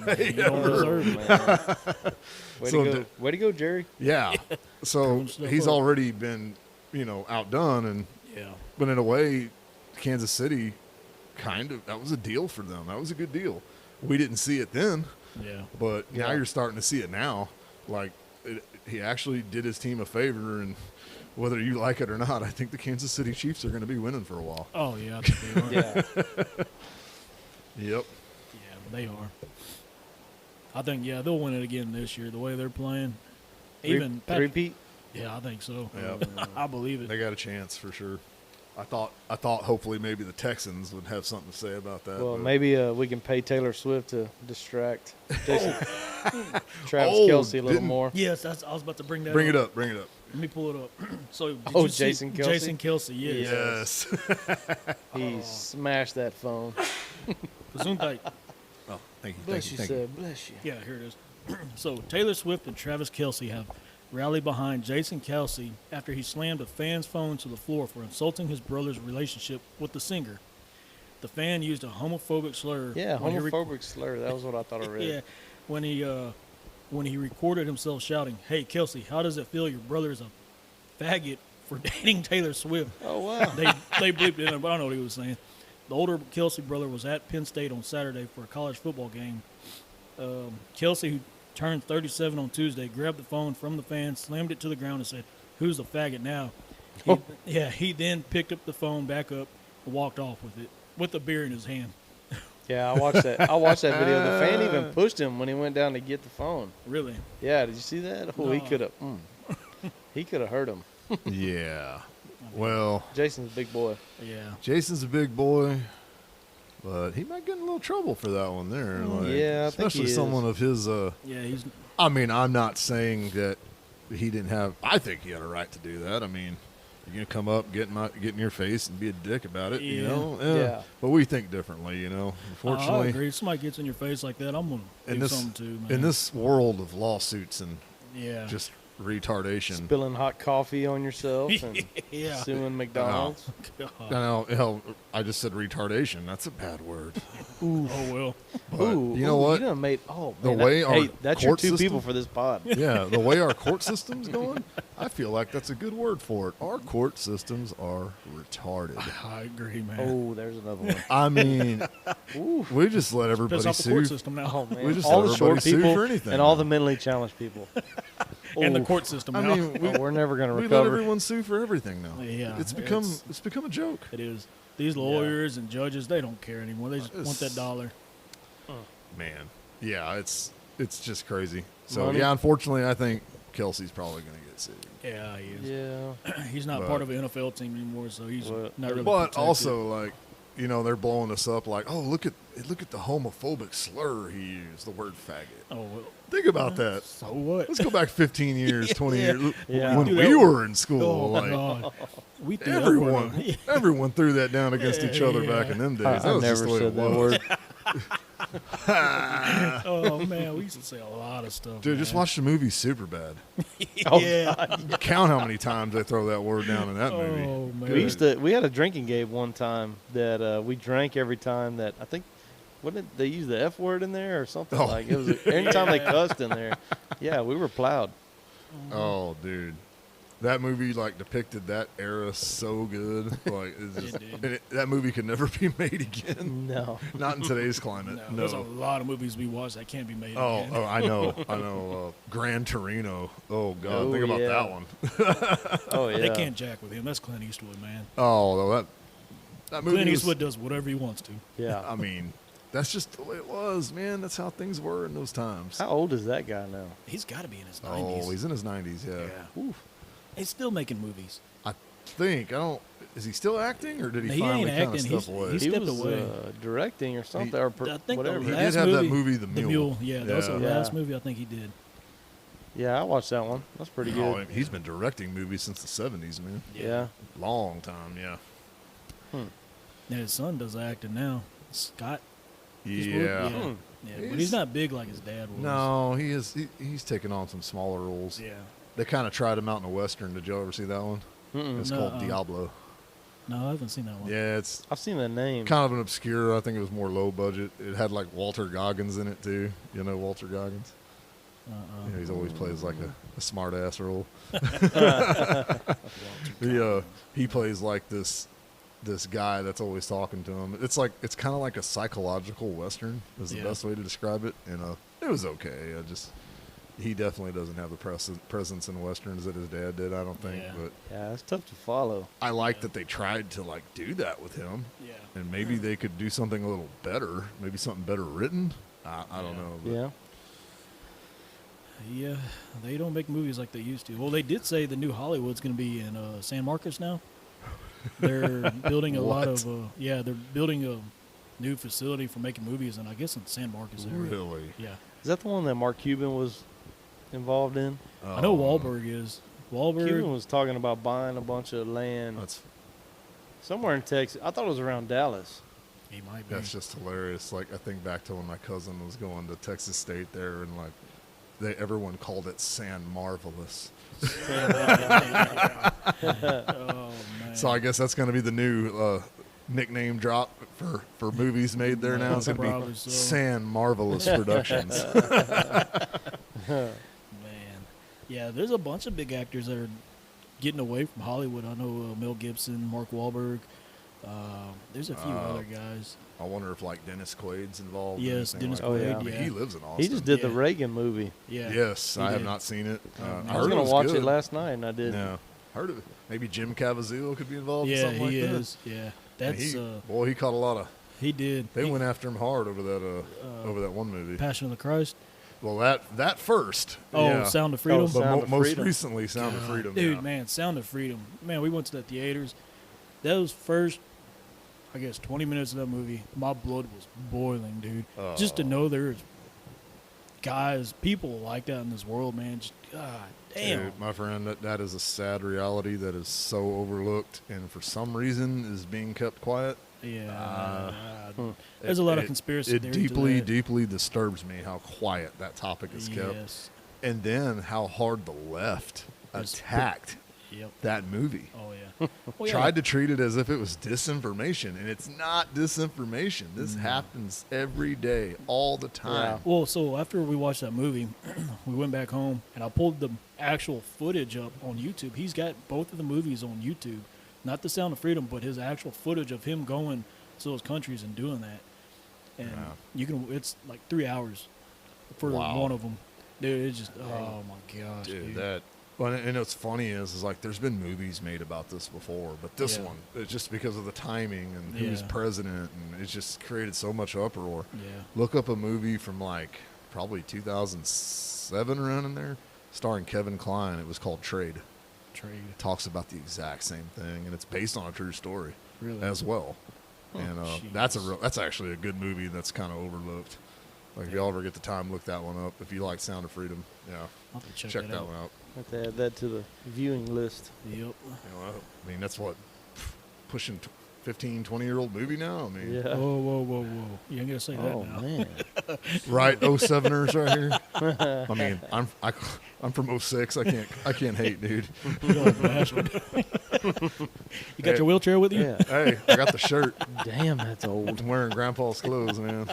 pay You don't ever. deserve it. Man. Way So to go. the- Way to go, Jerry. Yeah. So Throwing stuff he's up. already been, outdone. And Yeah. but in a way, Kansas City that was a deal for them. That was a good deal. We didn't see it then, Yeah. but now Yeah. you're starting to see it now. Like he actually did his team a favor, and whether you like it or not, I think the Kansas City Chiefs are going to be winning for a while. Oh yeah. I think they are. Yeah. Yep. Yeah, they are. I think they'll win it again this year. The way they're playing, even Three-peat. Yeah, I think so. Yep. I believe it. They got a chance for sure. I thought hopefully maybe the Texans would have something to say about that. Well, but- maybe we can pay Taylor Swift to distract Jason, Travis Oh, Kelsey a little didn't- more. Yes, I was about to bring that. bring it up. up. Bring it up. Let me pull it up. So, did Oh, you see Jason Kelce? Jason Kelsey, yes. Yes. He smashed that phone. Gesundheit. Oh, thank you. Bless you, sir. Bless you. Yeah, here it is. So Taylor Swift and Travis Kelsey have rallied behind Jason Kelsey after he slammed a fan's phone to the floor for insulting his brother's relationship with the singer. the fan used a homophobic slur. Yeah, when he homophobic slur. That was what I thought I read. Yeah, when he recorded himself shouting, "Hey Kelsey, how does it feel your brother is a faggot for dating Taylor Swift?" Oh wow. They bleeped it in, but I don't know what he was saying. The older Kelsey brother was at Penn State on Saturday for a college football game. Kelsey, who turned 37 on Tuesday, grabbed the phone from the fan, slammed it to the ground, and said, "Who's the faggot now?" He then picked up the phone back up and walked off with it, with a beer in his hand. Yeah, I watched that. I watched that video. The fan even pushed him when he went down to get the phone. Really? Yeah, did you see that? Oh, he No. could have. He could have hurt him. Yeah. Well, Jason's a big boy. Yeah. Jason's a big boy, but he might get in a little trouble for that one there. Like, yeah, I think especially he is. someone of his. Yeah, he's I mean, I'm not saying that he didn't have. I think he had a right to do that. I mean, you're gonna come up, get in your face, and be a dick about it. You Yeah. know. Yeah. But we think differently. You know. I Unfortunately, agree. If somebody gets in your face like that, I'm gonna in do this something too, man. in this world of lawsuits and yeah, just retardation. Spilling hot coffee on yourself and yeah. suing McDonald's. God. I know. Hell, I just said retardation. That's a bad word. Oh well. But Ooh, you know ooh, what? You done made. Oh, The man, way that, our hey, that's your court two system- people for this pod. Yeah, the way our court system's going, I feel like that's a good word for it. Our court systems are retarded. I agree, man. Oh, there's another one. I mean, Ooh. we just let Piss everybody off the court sue. system now. Oh man, We just all let the short everybody sue people for anything and all now. the mentally challenged people. And the Ooh. court system I now. mean, we, Oh, we're never gonna we let recover. everyone sue for everything now. Yeah, it's become a joke. it is. These lawyers and judges, they don't care anymore. They just want It's- that dollar. Man, yeah, it's just crazy. So Money. yeah, unfortunately, I think Kelsey's probably going to get sued. Yeah, he is. Yeah. He's not But- part of an NFL team anymore, so he's But- not really. But protected. also, like, you know, they're blowing us up like, oh, look at the homophobic slur he used, the word faggot. oh well, Think about that. so what? Let's go back 15 years, 20 years Yeah. when Do we that. were in school. Oh like God, we threw that word everyone, around. everyone threw that down against each other back Yeah. in them days. I That was just never the way said it that was. word. Oh man, we used to say a lot of stuff. Dude, just man. watch the movie Superbad. Oh, Yeah. Count how many times they throw that word down in that movie. Oh man. We had a drinking game one time that we drank every time that I think what did they use the F word in there or something Oh. like it was anytime they cussed in there. Yeah, we were plowed. Oh, dude. That movie like depicted that era so good. Like it's just, It did. and that movie could never be made again. No. Not in today's climate. No, there's a lot of movies we watch that can't be made Oh, again. oh, I know. Gran Torino. Oh God, Oh, think about yeah. that one. Oh yeah. They can't jack with him. That's Clint Eastwood, man. Oh, no, that movie. Clint was- Eastwood does whatever he wants to. Yeah. I mean, that's just the way it was, man. That's how things were in those times. How old is that guy now? He's got to be in his 90s. Oh, he's in his 90s. Yeah. Yeah. He's still making movies. I think I don't. Is he still acting, or did he He finally ain't kind of acting. step away? He He stepped was away. directing or something or I think whatever. the He last did have that movie, movie, The Mule. Yeah, that was the Yeah. last movie I think he did. Yeah, I watched that one. That's pretty good. Oh, he's been directing movies since the 70s, man. Yeah. Long time, yeah. Yeah, his son does acting now. Scott. Eastwood? Yeah. Yeah, but He's- he's not big like his dad was. No, he is. He's taken on some smaller roles. Yeah. They kind of tried him out in a western. Did you ever see that one? Mm-mm. It's No, called Diablo. No, I haven't seen that one. Yeah, it's I've seen the name. kind of an obscure. I think it was more low budget. It had like Walter Goggins in it too. You know Walter Goggins? Yeah, he's always plays like a smart ass role. He plays like this guy that's always talking to him. It's kind of like a psychological western is the Yeah. best way to describe it. And it was okay. He definitely doesn't have the presence in westerns that his dad did. I don't think. Yeah. But Yeah, it's tough to follow. I like that they tried to like do that with him. Yeah. And maybe they could do something a little better. Maybe something better written. I don't Yeah. know. But Yeah. Yeah, they don't make movies like they used to. Well, they did say the new Hollywood's going to be in San Marcos now. They're building a lot What? of they're building a new facility for making movies, and I guess in San Marcos area. Really? Yeah, Is that the one that Mark Cuban was involved in? I know Wahlberg is. Cuban Wahlberg. was talking about buying a bunch of land That's somewhere in Texas. I thought it was around Dallas. He might be. That's just hilarious. Like I think back to when my cousin was going to Texas State there, and like everyone called it San Marvelous. Oh man. So I guess that's going to be the new nickname drop for movies made there now. It's going to Probably be so. San Marvelous Productions. Man, yeah, there's a bunch of big actors that are getting away from Hollywood. I know Mel Gibson, Mark Wahlberg. There's a few other guys. I wonder if like Dennis Quaid's involved. or Yes, anything Dennis like Oh, that. yeah. I mean, yeah. he lives in Austin. He just did the Yeah. Reagan movie. Yeah. Yes, he I have did. not seen it. Oh, man. I I heard was gonna it watch good. it last night and I didn't. Yeah, heard of it. Maybe Jim Caviezel could be involved. in Yeah, something he like that. is. Yeah, And that's he caught a lot of. he did. They He- went after him hard over that one movie. Passion of the Christ. Well, that first. Oh, yeah. Sound of Freedom. But Sound of most Freedom. recently, Sound of Freedom. Dude, yeah. man, Sound of Freedom. Man, we went to the theaters. Those first, I guess, 20 minutes of that movie, my blood was boiling, dude. Just to know there's guys, people like that in this world, man. Just, God damn. Dude, my friend, that is a sad reality that is so overlooked and for some reason is being kept quiet. Yeah. There's a lot of conspiracy It theories to deeply, that. deeply disturbs me how quiet that topic is kept. Yes. And then how hard the left It's- attacked Yep. that movie. Oh, yeah. Well, yeah. Tried to treat it as if it was disinformation, and it's not disinformation. This happens every day, all the time. Well, so after we watched that movie, we went back home and I pulled the actual footage up on YouTube. He's got both of the movies on YouTube, not the Sound of Freedom, but his actual footage of him going to those countries and doing that. And you can, it's like 3 hours for Wow. one of them. Dude, it's just, oh my gosh, Dude, dude. that. Well, and what's funny is like there's been movies made about this before, but this Yeah. one, it's just because of the timing and who's Yeah. president, and it just created so much uproar. Yeah. Look up a movie from like probably 2007 around in there, starring Kevin Kline. It was called Trade. Trade. It talks about the exact same thing, and it's based on a true story Really? as well. And jeez. that's actually a good movie that's kind of overlooked. Like if y'all ever get the time, look that one up. If you like Sound of Freedom, yeah, I'll have to check that one out. Have to add that to the viewing list. Yep. You know, I mean, that's what pushing 15, 20-year-old movie now. I mean, Yeah. Whoa. You ain't gonna say that Oh now. man. right? 07ers right here. I mean, I'm from 06. I can't hate, dude. Don't bash me. You got your wheelchair with you? Yeah. Hey, I got the shirt. Damn, that's old. I'm wearing Grandpa's clothes, man.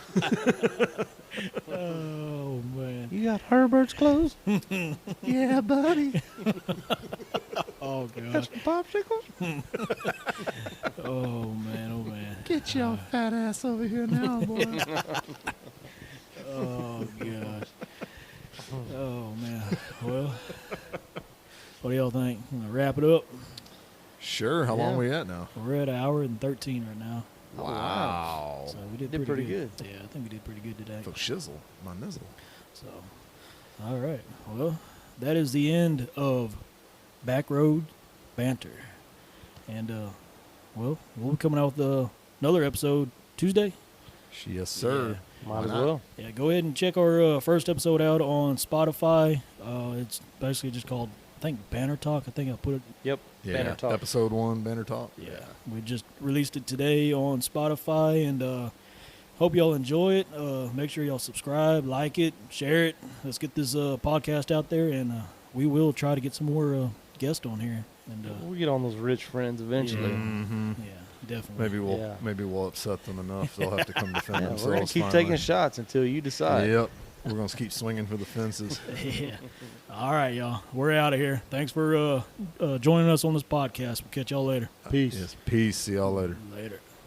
Oh man. You got Herbert's clothes? Yeah, buddy. Oh god. Popsicles? Oh man. Get your fat ass over here now, boy. Oh gosh. Oh man. Well, what do y'all think? I'm gonna wrap it up. Sure. How long Yeah. we at now? We're at 1 hour and 13 right now. Wow. So we did, Did pretty good. Yeah, I think we did pretty good today. For shizzle, my nizzle. So, all right. Well, that is the end of Backroad Banter. And, well, we'll be coming out with another episode Tuesday. Yes, sir. Might Why as not? well. Yeah, go ahead and check our first episode out on Spotify. It's basically just called, I think, Banner Talk. I think I put it. Yep. Yeah. Banner Talk. Episode 1, Banner Talk. Yeah. We just released it today on Spotify, and hope y'all enjoy it. Make sure y'all subscribe, like it, share it. Let's get this podcast out there, and we will try to get some more guests on here. And We'll get on those rich friends eventually. Mm-hmm. yeah, definitely. Maybe we'll upset them enough. They'll have to come defend Yeah, themselves. we're gonna keep finally. taking shots until you decide. Yep. We're gonna keep swinging for the fences. Yeah. All right, y'all. We're out of here. Thanks for joining us on this podcast. We'll catch y'all later. Peace. Yes. Peace. See y'all later. Later.